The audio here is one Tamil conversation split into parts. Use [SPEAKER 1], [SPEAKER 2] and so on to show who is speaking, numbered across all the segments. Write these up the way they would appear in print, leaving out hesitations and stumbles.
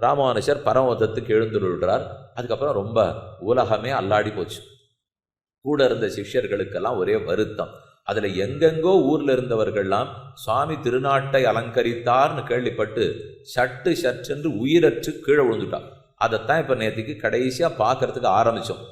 [SPEAKER 1] ராமானுஷர் பரமபதத்துக்கு எழுந்துள்ளார். அதுக்கப்புறம் ரொம்ப உலகமே அல்லாடி போச்சு. கூட இருந்த சிஷ்யர்களுக்கெல்லாம் ஒரே வருத்தம். அதுல எங்கெங்கோ ஊர்ல இருந்தவர்கள்லாம் சுவாமி திருநாட்டை அலங்கரித்தார்னு கேள்விப்பட்டு சட்டு சற்றென்று உயிரற்று கீழே விழுந்துட்டான். அதைத்தான் இப்ப நேற்றுக்கு கடைசியா பார்க்கறதுக்கு ஆரம்பிச்சோம்.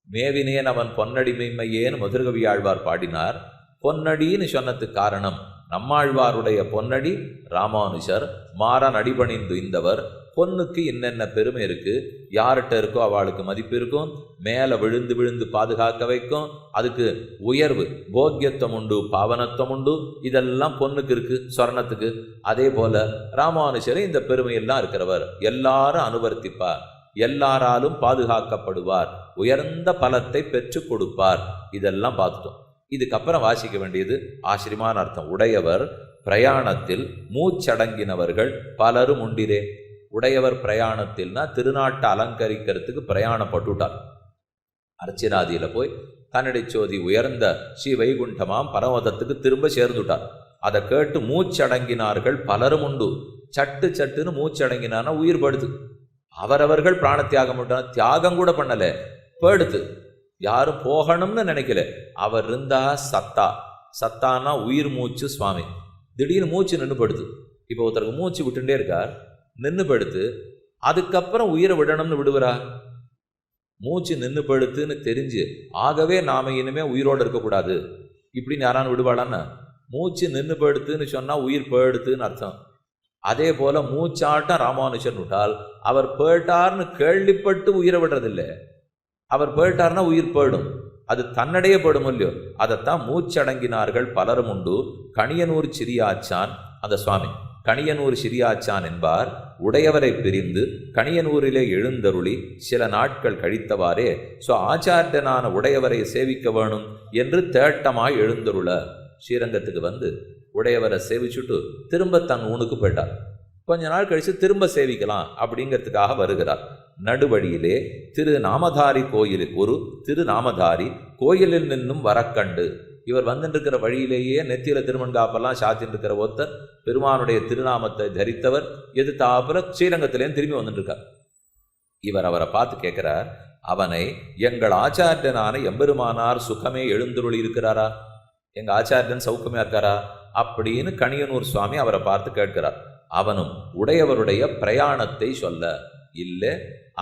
[SPEAKER 1] மேவினேன் அவன் பொன்னடிமைமையேன்னு மதுரகவி ஆழ்வார் பாடினார். பொன்னடின்னு சொன்னதுக்கு காரணம், நம்மாழ்வாருடைய பொன்னடி ராமானுஷர், மாறன் அடிபணிந்து இந்தவர். பொண்ணுக்கு என்னென்ன பெருமை இருக்கு, யார்கிட்ட இருக்கோ அவளுக்கு மதிப்பு இருக்கும், மேலே விழுந்து விழுந்து பாதுகாக்க வைக்கும், அதுக்கு உயர்வு போக்கியத்துவம் உண்டு, பாவனத்துவம் உண்டு, இதெல்லாம் பொண்ணுக்கு இருக்கு, சொர்ணத்துக்கு. அதே போல ராமானுஷரே இந்த பெருமையெல்லாம் இருக்கிறவர், எல்லாரும் அனுவர்த்திப்பார், எல்லாராலும் பாதுகாக்கப்படுவார், உயர்ந்த பலத்தை பெற்று கொடுப்பார். இதெல்லாம் பார்த்துட்டோம். இதுக்கப்புறம் வாசிக்க வேண்டியது ஆச்சரியமான அர்த்தம். உடையவர் பிரயாணத்தில் மூச்சடங்கினவர்கள் பலரும் உண்டிரே. உடையவர் பிரயாணத்தில்னா திருநாட்டை அலங்கரிக்கிறதுக்கு பிரயாணப்பட்டுட்டார். அர்ச்சிராதியில போய் கன்னடிச்சோதி உயர்ந்த ஸ்ரீ வைகுண்டமாம் பரமதத்துக்கு திரும்ப சேர்ந்துட்டார். அதை கேட்டு மூச்சடங்கினார்கள் பலரும் உண்டு. சட்டு சட்டுன்னு மூச்சடங்கினான்னா உயிர் படுது. அவரவர்கள் பிராண தியாகம் பண்ண தியாகம் கூட பண்ணல, படுத்து. யாரும் போகணும்னு நினைக்கல. அவர் இருந்தா சத்தா, சத்தானா உயிர் மூச்சு சுவாமி. திடீர்னு மூச்சு நின்று படுத்து. இப்போ ஒருத்தருக்கு மூச்சு விட்டுட்டே இருக்கார், நின்று படுத்து. அதுக்கப்புறம் உயிரை விடணும்னு விடுவரா? மூச்சு நின்று படுத்துன்னு தெரிஞ்சு ஆகவே நாம இனிமே உயிரோடு இருக்கக்கூடாது இப்படின்னு யாரானு விடுவாளான்னு? மூச்சு நின்று படுத்துன்னு சொன்னா உயிர் படுத்துன்னு அர்த்தம். அதே போல மூச்சாட்டம் ராமானுஷன் விட்டால் அவர் போயிட்டார்னு கேள்விப்பட்டு உயிரை விடுறதில்லை. அவர் போயிட்டார்னா உயிர் போயிடும், அது தன்னடையே போயிடும் இல்லையோ. அதைத்தான் மூச்சடங்கினார்கள் பலரும் உண்டு. கணியனூர் சிறியாச்சான், அந்த சுவாமி கணியனூர் சிறியாச்சான் என்பார். உடையவரை பிரிந்து கணியனூரிலே எழுந்தருளி சில நாட்கள் கழித்தவாறே ஆச்சாரியனான உடையவரை சேவிக்க வேணும் என்று தேட்டமாய் எழுந்தருள ஸ்ரீரங்கத்துக்கு வந்து உடையவரை சேவிச்சுட்டு திரும்ப தன் ஊனுக்கு போயிட்டார். கொஞ்ச நாள் கழிச்சு திரும்ப சேவிக்கலாம் அப்படிங்கிறதுக்காக வருகிறார். நடுவழியிலே திருநாமதாரி கோயிலில் ஒரு திருநாமதாரி கோயிலில் நின்னும் வரக்கண்டு, இவர் வந்துட்டு வழியிலேயே நெத்தியில திருமண்காப்பெல்லாம் சாத்தின்னு இருக்கிற ஒருத்தர் பெருமானுடைய திருநாமத்தை தரித்தவர் எதிர்த்தாப்புல ஸ்ரீரங்கத்திலேயும் திரும்பி வந்துட்டு இருக்கார். இவர் அவரை பார்த்து கேட்கிறார், அவனை எங்கள் ஆச்சாரியனான எம்பெருமானார் சுகமே எழுந்துருளி இருக்கிறாரா, எங்க ஆச்சாரியன் சௌக்கமே இருக்காரா அப்படின்னு கணியனூர் சுவாமி அவரை பார்த்து கேட்கிறார். அவனும் உடையவருடைய பிரயாணத்தை சொல்ல, இல்லை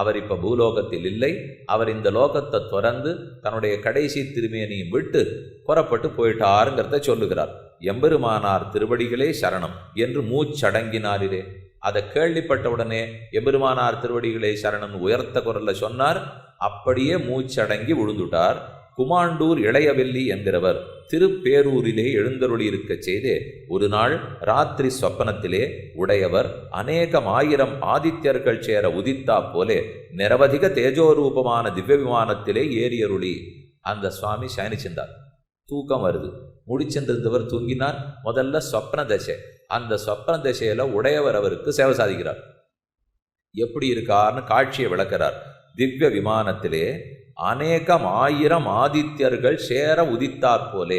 [SPEAKER 1] அவர் இப்ப பூலோகத்தில் இல்லை, அவர் இந்த லோகத்தை துறந்து தன்னுடைய கடைசி திருமேனியும் விட்டு புறப்பட்டு போயிட்டாருங்கிறத சொல்லுகிறார். எம்பெருமானார் திருவடிகளே சரணம் என்று மூச்சடங்கினாரிரே. அதை கேள்விப்பட்ட உடனே எம்பெருமானார் திருவடிகளே சரணம் உயர்த்த குரல்ல சொன்னார். அப்படியே மூச்சடங்கி விழுந்துட்டார். குமாண்டூர் இளையவெல்லி என்கிறவர் திருப்பேரூரிலே எழுந்தருளி இருக்க செய்தே ஒரு நாள் ராத்திரி சொப்பனத்திலே உடையவர் அநேகம் ஆயிரம் ஆதித்யர்கள் சேர உதித்தா போலே நிரவதிக தேஜோரூபமான திவ்ய விமானத்திலே ஏறியருளி அந்த சுவாமி சயனிச்சிருந்தார். தூக்கம் வருது, முடிச்சென்றிருந்தவர் தூங்கினார். முதல்ல சொப்ன தசை. அந்த சொப்ன தசையில உடையவர் அவருக்கு சேவை சாதிக்கிறார். எப்படி இருக்கார்னு காட்சியை விளக்கிறார். திவ்ய விமானத்திலே அநேகம் ஆயிரம் ஆதித்யர்கள் சேர உதித்தாற் போலே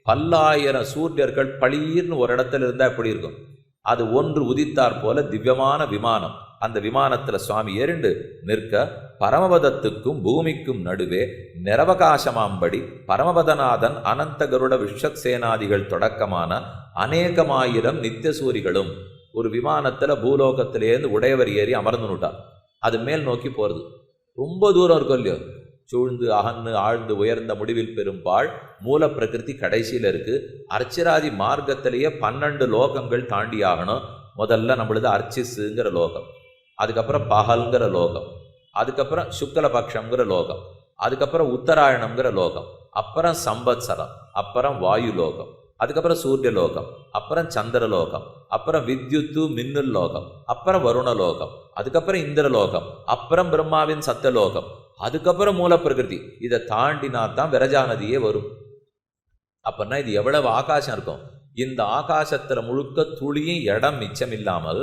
[SPEAKER 1] பல்லாயிரம் சூரியர்கள் பளீர்னு ஒரு இடத்துல இருந்தா எப்படி இருக்கும், அது ஒன்று உதித்தாற் போல திவ்யமான விமானம். அந்த விமானத்துல சுவாமி ஏறிண்டு நிற்க பரமபதத்துக்கும் பூமிக்கும் நடுவே நிரவகாசமாம்படி பரமபதநாதன் அனந்த கருட விஸ்வக்சேனாதிகள் தொடக்கமான அநேகமாயிரம் நித்தியசூரிகளும் ஒரு விமானத்துல பூலோகத்திலேருந்து உடையவர் ஏறி அமர்ந்துட்டார். அது மேல் நோக்கி போறது. ரொம்ப தூரம் இருக்கும் இல்லையோ, சூழ்ந்து அகன்னு ஆழ்ந்து உயர்ந்த முடிவில் பெரும்பாள் மூல பிரகிருதி கடைசியில் இருக்கு. அர்ச்சிராதி மார்க்கத்திலேயே 12 லோகங்கள் தாண்டி ஆகணும். முதல்ல நம்மளது அர்ச்சிஸுங்கிற லோகம், அதுக்கப்புறம் பகல்ங்கிற லோகம், அதுக்கப்புறம் சுக்லபக்ஷங்கிற லோகம், அதுக்கப்புறம் உத்தராயணம்ங்கிற லோகம், அப்புறம் சம்பத்சரம், அப்புறம் வாயு லோகம், அதுக்கப்புறம் சூரிய லோகம், அப்புறம் சந்திர லோகம், அப்புறம் வித்யுத்து மின்னுல் லோகம், அப்புறம் வருண லோகம், அதுக்கப்புறம் இந்திர லோகம், அப்புறம் பிரம்மாவின் சத்தலோகம், அதுக்கப்புறம் மூல பிரகிருதி. இதை தாண்டினா தான் விரஜா நதியே வரும். அப்படின்னா இது எவ்வளவு ஆகாசம் இருக்கும். இந்த ஆகாசத்துல முழுக்க துளியும் இடம் மிச்சம் இல்லாமல்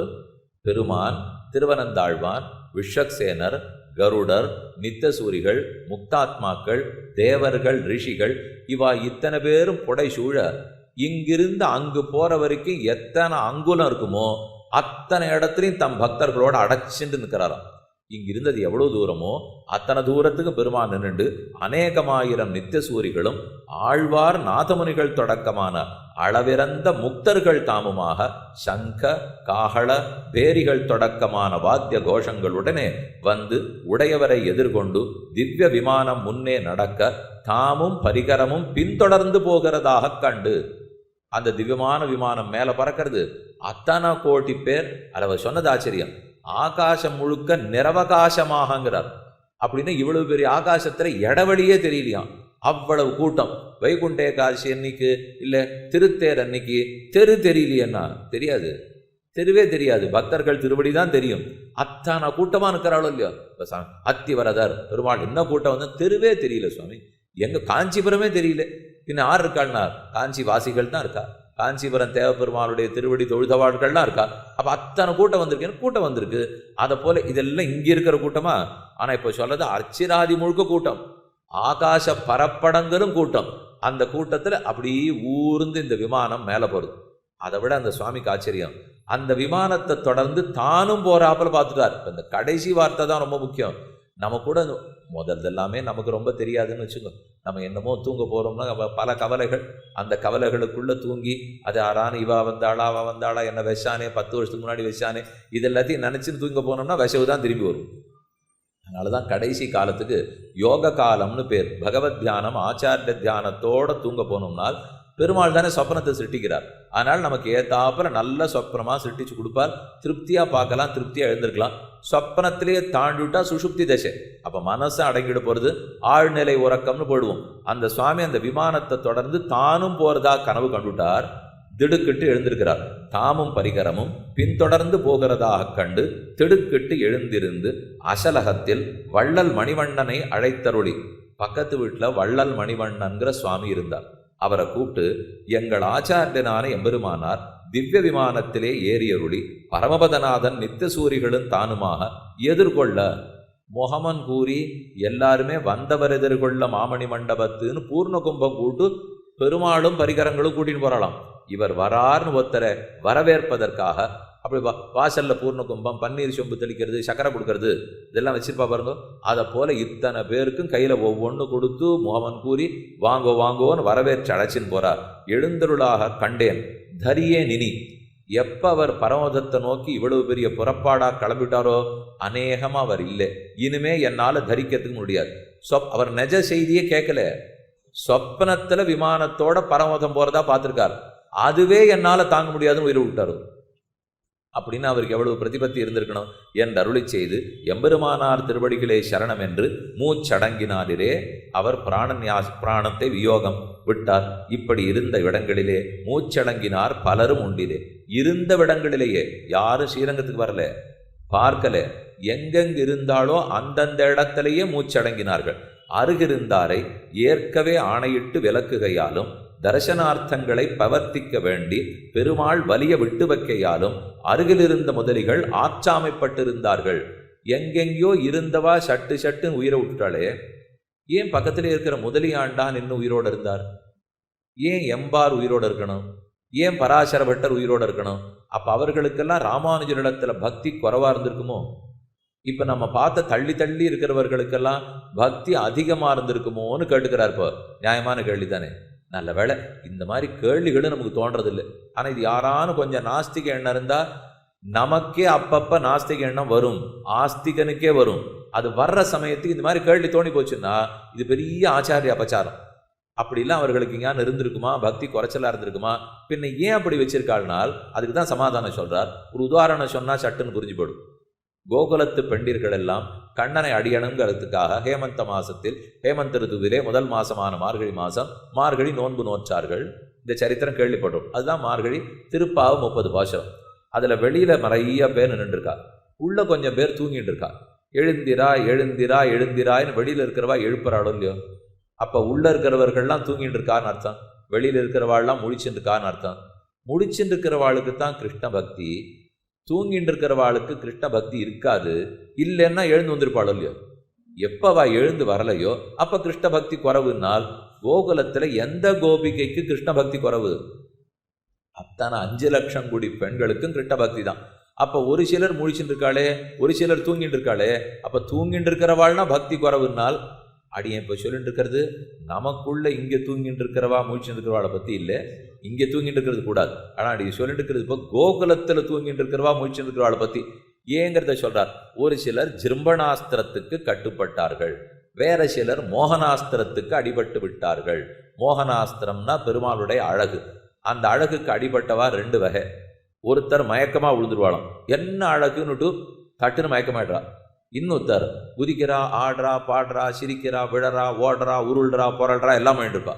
[SPEAKER 1] பெருமான், திருவனந்தாழ்வான், விஸ்வக்சேனர், கருடர், நித்தசூரிகள், முக்தாத்மாக்கள், தேவர்கள், ரிஷிகள், இவா இத்தனை பேரும் புடை சூழ இங்கிருந்து அங்கு போற வரைக்கும் எத்தனை அங்குலம் இருக்குமோ அத்தனை இடத்துலையும் தம் பக்தர்களோட அடைச்சிட்டு நிற்கிறாராம். இங்க இருந்தது எவ்வளவு தூரமோ அத்தனை தூரத்துக்கு பெருமான் நின்றுண்டு அநேகமாயிரம் நித்திய சூரிகளும் ஆழ்வார் நாதமுனிகள் தொடக்கமான அளவிறந்த முக்தர்கள் தாமுமாக சங்க காஹள பேரிகள் தொடக்கமான வாத்திய கோஷங்களுடனே வந்து உடையவரை எதிர்கொண்டு திவ்ய விமானம் முன்னே நடக்க தாமும் பரிகரமும் பின்தொடர்ந்து போகிறதாக கண்டு, அந்த திவ்யமான விமானம் மேல பறக்கிறது. அத்தனை கோடி பேர் அளவு சொன்னது ஆச்சரியம். ஆகாசம் முழுக்க நிரவகாசமாகங்கிறார். அப்படின்னா இவ்வளவு பெரிய ஆகாசத்துல இடவழியே தெரியலையாம், அவ்வளவு கூட்டம். வைகுண்ட ஏகாதசி அன்னைக்கு இல்ல திருத்தேர் அன்னைக்கு தெரு தெரியலையன்னா தெரியாது, தெருவே தெரியாது, பக்தர்கள் திருவடி தான் தெரியும். அத்தனை கூட்டமா இருக்கிறாளோ இல்லையோ. அத்திவரதர் பெருமாள் என்ன கூட்டம் வந்து தெருவே தெரியல சுவாமி. எங்க காஞ்சிபுரமே தெரியல, பின்ன யார் இருக்காள்னா காஞ்சி வாசிகள் தான் இருக்கா. காஞ்சிபுரம் தேவப்பெருமாளுடைய திருவடி தொழுதவாள்கள்லாம் இருக்கா. அப்ப அத்தனை கூட்டம் வந்திருக்கு, கூட்டம் வந்திருக்கு. அதை போல இதெல்லாம் இங்க இருக்கிற கூட்டமா? ஆனா இப்ப சொல்றது அர்ச்சிராதி முழுக்க கூட்டம், ஆகாச பரப்படங்களும் கூட்டம். அந்த கூட்டத்துல அப்படியே ஊர்ந்து இந்த விமானம் மேல போறது. அதை விட அந்த சுவாமிக்கு ஆச்சரியம், அந்த விமானத்தை தொடர்ந்து தானும் போறாப்புல பார்த்துட்டார். இந்த கடைசி வார்த்தை தான் ரொம்ப முக்கியம். நம்ம கூட முதல்ல எல்லாமே நமக்கு ரொம்ப தெரியாதுன்னு வச்சுக்கோ. நம்ம என்னமோ தூங்க போறோம்னா பல கவலைகள், அந்த கவலைகளுக்குள்ள தூங்கி அது ஆறான இவா வந்தாளா அவ வந்தாளா என்ன விஷானே 10 வருஷத்துக்கு முன்னாடி விஷானே இது எல்லாத்தையும் நினைச்சுன்னு தூங்க போனோம்னா விஷவு தான் திரும்பி வரும். அதனாலதான் கடைசி காலத்துக்கு யோக காலம்னு பேர். பகவத் தியானம் ஆச்சாரிய தியானத்தோட தூங்க போனோம்னால் பெருமாள் தானே சொப்னத்தை சிருஷ்டிக்கிறார். அதனால் நமக்கு ஏத்தாப்புல நல்ல சொப்னமா சிருஷ்டிச்சு கொடுப்பார். திருப்தியா பார்க்கலாம், திருப்தியா எழுந்திருக்கலாம். சொப்னத்திலேயே தாண்டிவிட்டா சுஷுப்தி தசை, அப்ப மனசை அடங்கிட போறது, ஆழ்நிலை உறக்கம்னு போடுவோம். அந்த சுவாமி அந்த விமானத்தை தொடர்ந்து தானும் போறதா கனவு கண்டுட்டார். திடுக்கிட்டு எழுந்திருக்கிறார். தாமும் பரிகரமும் பின்தொடர்ந்து போகிறதாக கண்டு திடுக்கிட்டு எழுந்திருந்து அசலகத்தில் வள்ளல் மணிவண்ணனை அழைத்தருளி, பக்கத்து வீட்டுல வள்ளல் மணிவண்ணன்கிற சுவாமி இருந்தார். அவரை கூப்பிட்டு, எங்கள் ஆச்சாரியனான எம்பெருமானார் திவ்ய விமானத்திலே ஏறியருளி பரமபதநாதன் நித்திய சூரிகளும் தானுமாக எதிர்கொள்ள முகமன் கூறி எல்லாருமே வந்தவர் எதிர்கொள்ள மாமணி மண்டபத்துன்னு பூர்ண கும்பம் கூட்டு பெருமாளும் பரிகரங்களும் கூட்டின்னு போறாளாம். இவர் வரார்னு ஒருத்தரை வரவேற்பதற்காக அப்படி வாசல்ல பூர்ண கும்பம், பன்னீர் சொம்பு தெளிக்கிறது, சக்கரை கொடுக்கறது, இதெல்லாம் வச்சிருப்பா பாருங்க. அதை போல இத்தனை பேருக்கும் கையில ஒவ்வொன்று கொடுத்து முகமன் கூறி வாங்கோ வாங்கோன்னு வரவேற்று அழைச்சின்னு போறார். எழுந்தருளாக கண்டேன் தரியே நினி. எப்ப அவர் பரமதத்தை நோக்கி இவ்வளவு பெரிய புறப்பாடா கிளம்பிட்டாரோ அநேகமா அவர் இல்லை, இனிமே என்னால தரிக்கிறதுக்கு முடியாது. அவர் நிஜ செய்தியே கேட்கல, சொப்பனத்துல விமானத்தோட பரமதம் போறதா பார்த்திருக்கார். அதுவே என்னால தாங்க முடியாதுன்னு உயிரை விட்டாரு. அப்படின்னு அவருக்கு எவ்வளவு பிரதிபத்தி இருந்திருக்கணும் என்று அருளி செய்து எம்பெருமானார் திருவடிகளே சரணம் என்று மூச்சடங்கினாரிலே அவர் பிராணத்தை வியோகம் விட்டார். இப்படி இருந்த இடங்களிலே மூச்சடங்கினார் பலரும் உண்டிலே. இருந்த இடங்களிலேயே யாரும் ஸ்ரீரங்கத்துக்கு வரல, பார்க்கல, எங்கெங்கு இருந்தாலோ அந்தந்த இடத்திலேயே மூச்சடங்கினார்கள். அருகிருந்தாரை ஏற்கவே ஆணையிட்டு விலக்குகையாலும் தரிசனார்த்தங்களை பவர்த்திக்க வேண்டி பெருமாள் வலிய விட்டு வைக்கையாலும் அருகிலிருந்த முதலிகள் ஆற்றாமைப்பட்டிருந்தார்கள். எங்கெங்கயோ இருந்தவா சட்டு சட்டுன்னு உயிரை விட்டுட்டாலே, ஏன் பக்கத்திலே இருக்கிற முதலியாண்டான் இன்னும் உயிரோடு இருந்தார்? ஏன் எம்பார் உயிரோடு இருக்கணும்? ஏன் பராசர பட்டர் உயிரோடு இருக்கணும்? அப்ப அவர்களுக்கெல்லாம் ராமானுஜரிடத்துல பக்தி குறைவா இருந்திருக்குமோ? இப்ப நம்ம பார்த்த தள்ளி தள்ளி இருக்கிறவர்களுக்கெல்லாம் பக்தி அதிகமா இருந்திருக்குமோன்னு கேட்டுக்கிறார். இப்போ நியாயமான கேள்வி தானே. நல்ல வேளை இந்த மாதிரி கேள்விகளும் நமக்கு தோன்றதில்லை. ஆனா இது யாரானு கொஞ்சம் நாஸ்திக எண்ணம் இருந்தா நமக்கே அப்பப்ப நாஸ்திக எண்ணம் வரும், ஆஸ்திகனுக்கே வரும். அது வர்ற சமயத்துக்கு இந்த மாதிரி கேள்வி தோணி போச்சுன்னா இது பெரிய ஆச்சாரிய அபச்சாரம். அப்படிலாம் அவர்களுக்கு ஞானம் இருந்திருக்குமா? பக்தி குறைச்சலா இருந்திருக்குமா? பின்ன ஏன் அப்படி வச்சிருக்காள்னால் அதுக்கு தான் சமாதானம் சொல்றார். ஒரு உதாரணம் சொன்னா சட்டுன்னு புரிஞ்சு போடும். கோகுலத்து பெண்டிர்கள் எல்லாம் கண்ணனை அடியணுங்கிறதுக்காக ஹேமந்த மாசத்தில், ஹேமந்த ருதுவிலே முதல் மாசமான மார்கழி மாசம் மார்கழி நோன்பு நோற்றார்கள். இந்த சரித்திரம் கேள்விப்படுறோம். அதுதான் மார்கழி திருப்பாவு 30 பாசுரம். அதுல வெளியில நிறைய பேர் நின்றுருக்கா, உள்ள கொஞ்சம் பேர் தூங்கிட்டு இருக்கா. எழுந்திரா எழுந்திரா எழுந்திரான்னு வெளியில இருக்கிறவா எழுப்புறாளோ இல்லையோ? அப்ப உள்ள இருக்கிறவர்கள்லாம் தூங்கிட்டு இருக்கான்னு அர்த்தம், வெளியில இருக்கிறவாள்லாம் முழிச்சுட்டு இருக்கான்னு அர்த்தம். முழிச்சுட்டு இருக்கிறவாளுக்கு தான் கிருஷ்ண பக்தி, தூங்கிட்டு இருக்கிறவாளுக்கு கிருஷ்ண பக்தி இருக்காது. இல்லைன்னா எழுந்து வந்திருப்பாளோ இல்லையோ? எப்பவா எழுந்து வரலையோ அப்ப கிருஷ்ண பக்தி குறைவுனால் கோகுலத்துல எந்த கோபிகைக்கு கிருஷ்ண பக்தி குறைவு? அத்தனை 5 லட்சம் கோடி பெண்களுக்கும் கிருஷ்ண பக்தி தான். அப்ப ஒரு சிலர் முழிச்சுட்டு இருக்காளே, ஒரு சிலர் தூங்கிட்டு இருக்காளே, அப்ப தூங்கிட்டு இருக்கிறவாள்னா பக்தி குறவுனால் அடியேன் இப்ப சொல்லிட்டு இருக்கிறது நமக்குள்ள இங்க தூங்கிட்டு இருக்கிறவா முழிச்சுட்டு இருக்கிறவாளை பத்தி இல்லை, இங்க தூங்கிட்டு இருக்கிறது கூடாது. ஆனா அடி சொல்லிட்டு இருக்கிறது இப்போ கோகுலத்துல தூங்கிட்டு இருக்கிறவா முழிச்சுட்டு இருக்கிறவாளை பத்தி ஏங்கிறத சொல்றார். ஒரு சிலர் ஜிம்பனாஸ்திரத்துக்கு கட்டுப்பட்டார்கள், வேற சிலர் மோகனாஸ்திரத்துக்கு அடிபட்டு விட்டார்கள். மோகனாஸ்திரம்னா பெருமாளுடைய அழகு, அந்த அழகுக்கு அடிபட்டவா ரெண்டு வகை. ஒருத்தர் மயக்கமா விழுந்துருவாளாம், என்ன அழகுன்னுட்டு தட்டுன்னு மயக்கமாயிடுறா. இன்னொருத்தர் குதிக்கிறா, ஆடுறா, பாடுறா, சிரிக்கிறா, விழறா, ஓடுறா, உருள்றா, புரள்றா, எல்லாம் பண்ணிட்டு இருப்பா.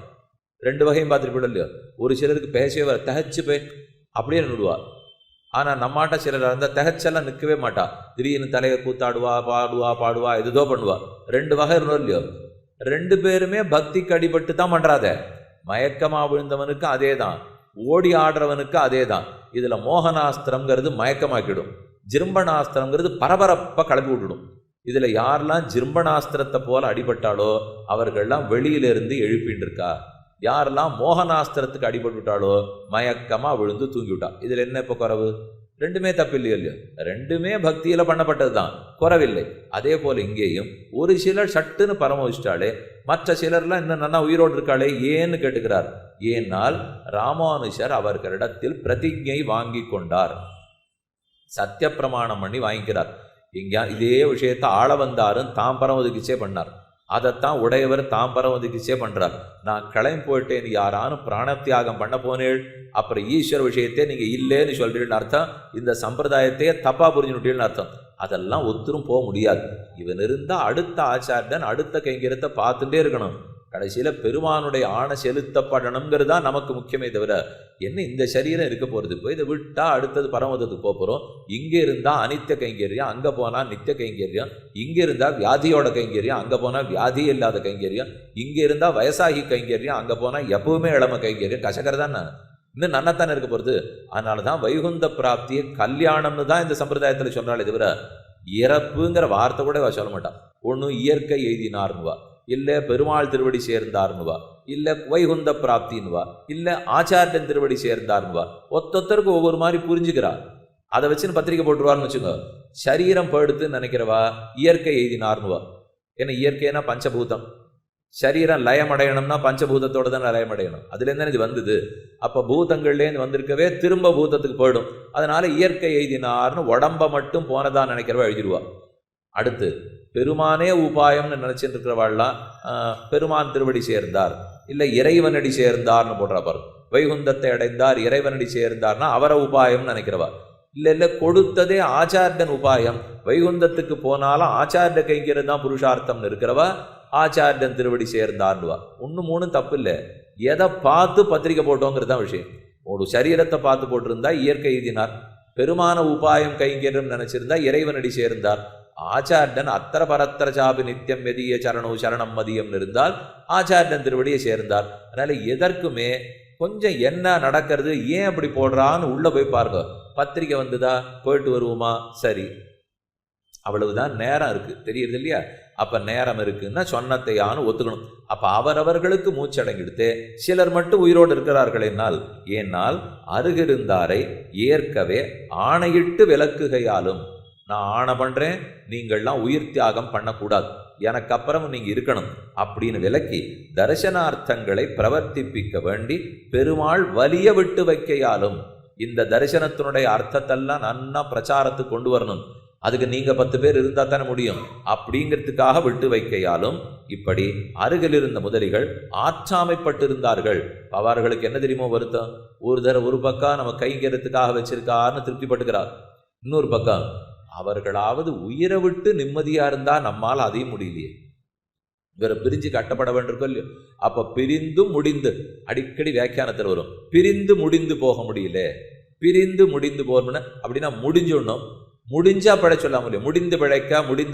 [SPEAKER 1] ரெண்டு வகையும் பார்த்துட்டு போயிட இல்லையோ. ஒரு சிலருக்கு பேசவே தகச்சு போய் அப்படியே நின்றுடுவா. ஆனால் நம்மாட்ட சிலர் இருந்தால் தகச்செல்லாம் நிற்கவே மாட்டா, திடீர்னு தலையை கூத்தாடுவா, பாடுவா, எதுதோ பண்ணுவா. ரெண்டு வகை இருந்தோம் இல்லையோ. ரெண்டு பேருமே பக்திக்கு அடிபட்டு தான் பண்ணுறாத. மயக்கமா விழுந்தவனுக்கு அதே தான், ஓடி ஆடுறவனுக்கு அதே தான். இதுல மோகனாஸ்திரம்ங்கிறது மயக்கமாக்கிடும், ஜிம்பனாஸ்திரம்ங்கிறது பரபரப்பை கிளப்பி விட்டுடும். இதுல யாரெல்லாம் ஜிம்பனாஸ்திரத்தை போல அடிபட்டாலோ அவர்கள்லாம் வெளியிலிருந்து எழுப்பின்னு இருக்கா. யாரெல்லாம் மோகனாஸ்திரத்துக்கு அடிபட்டு விட்டாலோ மயக்கமா விழுந்து தூங்கி விட்டா. இதுல என்ன இப்ப குறவு? ரெண்டுமே தப்பில்லையோ இல்லையோ, ரெண்டுமே பக்தியில பண்ணப்பட்டது தான், குறவில்லை. அதே போல இங்கேயும் ஒரு சிலர் சட்டுன்னு பரமவிச்சிட்டாலே, மற்ற சிலர்லாம் இன்னும் நல்லா உயிரோடு இருக்காளே ஏன்னு கேட்டுக்கிறார். ஏனால் ராமானுஷர் அவர்களிடத்தில் பிரதிஜை வாங்கி கொண்டார், சத்திய பிரமாணம் பண்ணி வாங்கிக்கிறார். இங்க இதே விஷயத்த ஆள வந்தாரும் தாம் பரமதிக்கிச்சே பண்ணார். அதைத்தான் உடையவர் தாம் பரமதிக்கிச்சே பண்றார். நான் கிளம்பி போயிட்டேன், யாரானும் பிராணத்தியாகம் பண்ண போனேள், அப்புறம் ஈஸ்வர விஷயத்தே நீங்க இல்லேன்னு சொல்றீங்கன்னு அர்த்தம், இந்த சம்பிரதாயத்தையே தப்பா புரிஞ்சுட்டீங்கன்னு அர்த்தம். அதெல்லாம் ஒத்துரும் போக முடியாது. இவன் இருந்தா அடுத்த ஆச்சாரியன் அடுத்த கைங்கரியத்தை பார்த்துட்டே இருக்கணும். கடைசியில பெருமானுடைய ஆணை செலுத்தப்படணுங்கிறது தான் நமக்கு முக்கியமே தவிர, என்ன இந்த சரீரம் இருக்க போறது, இப்போ இதை விட்டா அடுத்தது பரமதத்துக்கு போகிறோம். இங்க இருந்தா அனித்திய கைங்கரியம், அங்க போனா நித்திய கைங்கரியம். இங்க இருந்தா வியாதியோட கைங்கரியம், அங்க போனா வியாதி இல்லாத கைங்கரியம். இங்க இருந்தா வயசாகி கைங்கரியம், அங்க போனா எப்பவுமே இளம கைங்கரியம். கசகர் தானே, இன்னும் நன்னத்தானே இருக்க போறது. அதனாலதான் வைகுந்த பிராப்தியை கல்யாணம்னு தான் இந்த சம்பிரதாயத்துல சொல்றாளே தவிர இறப்புங்கிற வார்த்தை கூட சொல்ல மாட்டான். ஒன்னும் இயற்கை எய்தினார்னுவா, இல்லை பெருமாள் திருவடி சேர்ந்தார்னுவா, இல்லை வைகுந்த பிராப்தின்னுவா, இல்லை ஆச்சாரியன் திருவடி சேர்ந்தார்னுவா. ஒத்தொத்தருக்கு ஒவ்வொரு மாதிரி புரிஞ்சுக்கிறார். அதை வச்சுன்னு பத்திரிக்கை போட்டுருவார்னு வச்சுங்க. சரீரம் படுத்துன்னு நினைக்கிறவா இயற்கை எய்தினார்னுவா. ஏன்னா இயற்கைனா பஞ்சபூதம், சரீரம் லயமடையணும்னா பஞ்சபூதத்தோட தான் லயமடையணும். அதுலேருந்து இது வந்தது. அப்போ பூதங்கள்லேருந்து வந்திருக்கவே திரும்ப பூதத்துக்கு போயிடும். அதனால இயற்கை எய்தினார்னு உடம்ப மட்டும் போனதான் நினைக்கிறவா எழுதிடுவா. அடுத்து பெருமானே உபாயம்னு நினைச்சிட்டு இருக்கிறவாள்லாம் பெருமான் திருவடி சேர்ந்தார், இல்லை இறைவனடி சேர்ந்தார்னு போடுறா பாரு. வைகுந்தத்தை அடைந்தார், இறைவனடி சேர்ந்தார்னா அவரை உபாயம்னு நினைக்கிறவா. இல்லை கொடுத்ததே ஆச்சாரியன் உபாயம், வைகுந்தத்துக்கு போனாலும் ஆச்சாரிய கைங்கிறது தான் புருஷார்த்தம்னு இருக்கிறவா ஆச்சாரியன் திருவடி சேர்ந்தார்னுவா. ஒன்று மூணு தப்பு இல்லை, எதை பார்த்து பத்திரிக்கை போட்டோங்கிறது தான் விஷயம். ஒரு சரீரத்தை பார்த்து போட்டிருந்தா இயற்கை எய்தினார், பெருமான உபாயம் கைங்கேறும் நினைச்சிருந்தா இறைவனடி சேர்ந்தார். ஆச்சாரியன் அத்தர பரத்தர சாபி நித்தியம் வெதிய சரணோ சரணம் மதியம் இருந்தால் ஆச்சாரியன் திருவடியை சேர்ந்தார். அதனால எதற்குமே கொஞ்சம் என்ன நடக்கிறது, ஏன் அப்படி போடுறான்னு உள்ள போய் பாருங்க. பத்திரிக்கை வந்துதா, போயிட்டு வருவோமா, சரி, அவ்வளவுதான். நேரம் இருக்கு, தெரியுது இல்லையா? அப்ப நேரம் இருக்குன்னா சொன்னத்தையானு ஒத்துக்கணும். அப்ப அவரவர்களுக்கு மூச்சடங்கிடுத்து சிலர் மட்டும் உயிரோடு இருக்கிறார்கள் என்னால், ஏனால் அருகிருந்தாரை ஏற்கவே ஆணையிட்டு விலக்குகையாலும், நான் ஆணை பண்றேன், நீங்கள்லாம் உயிர் தியாகம் பண்ணக்கூடாது, எனக்கு அப்புறம் நீங்க இருக்கணும் அப்படின்னு விலக்கி தரிசனார்த்தங்களை பிரவர்த்திப்பிக்க வேண்டி பெருமாள் வலிய விட்டு வைக்கையாலும், இந்த தரிசனத்தினுடைய அர்த்தத்தெல்லாம் நன்னா பிரச்சாரத்துக்கு கொண்டு வரணும், அதுக்கு நீங்க 10 பேர் இருந்தா தானே முடியும் அப்படிங்கிறதுக்காக விட்டு வைக்கையாலும், இப்படி அருகில் இருந்த முதலிகள் ஆற்றாமைப்பட்டிருந்தார்கள். அவர்களுக்கு என்ன தெரியுமோ வருத்தம், ஒரு பக்கம் நம்ம கைங்கிறதுக்காக வச்சிருக்காருன்னு திருப்திப்பட்டுக்கிறார், இன்னொரு பக்கம் அவர்களாவது உயிரை விட்டு நிம்மதியா இருந்தா நம்மால் அதையும் முடியலையே, இவரை பிரிஞ்சு கட்டப்பட வேண்டியிருக்கோம் இல்லையோ. அப்ப பிரிந்து முடிந்து, அடிக்கடி வியாக்கியானத்தில் வரும், பிரிந்து முடிந்து போக முடியல, பிரிந்து முடிந்து போகணும்னா அப்படின்னா முடிஞ்சுடணும், முடிஞ்சா பிழை சொல்லாம இல்லையா, முடிந்து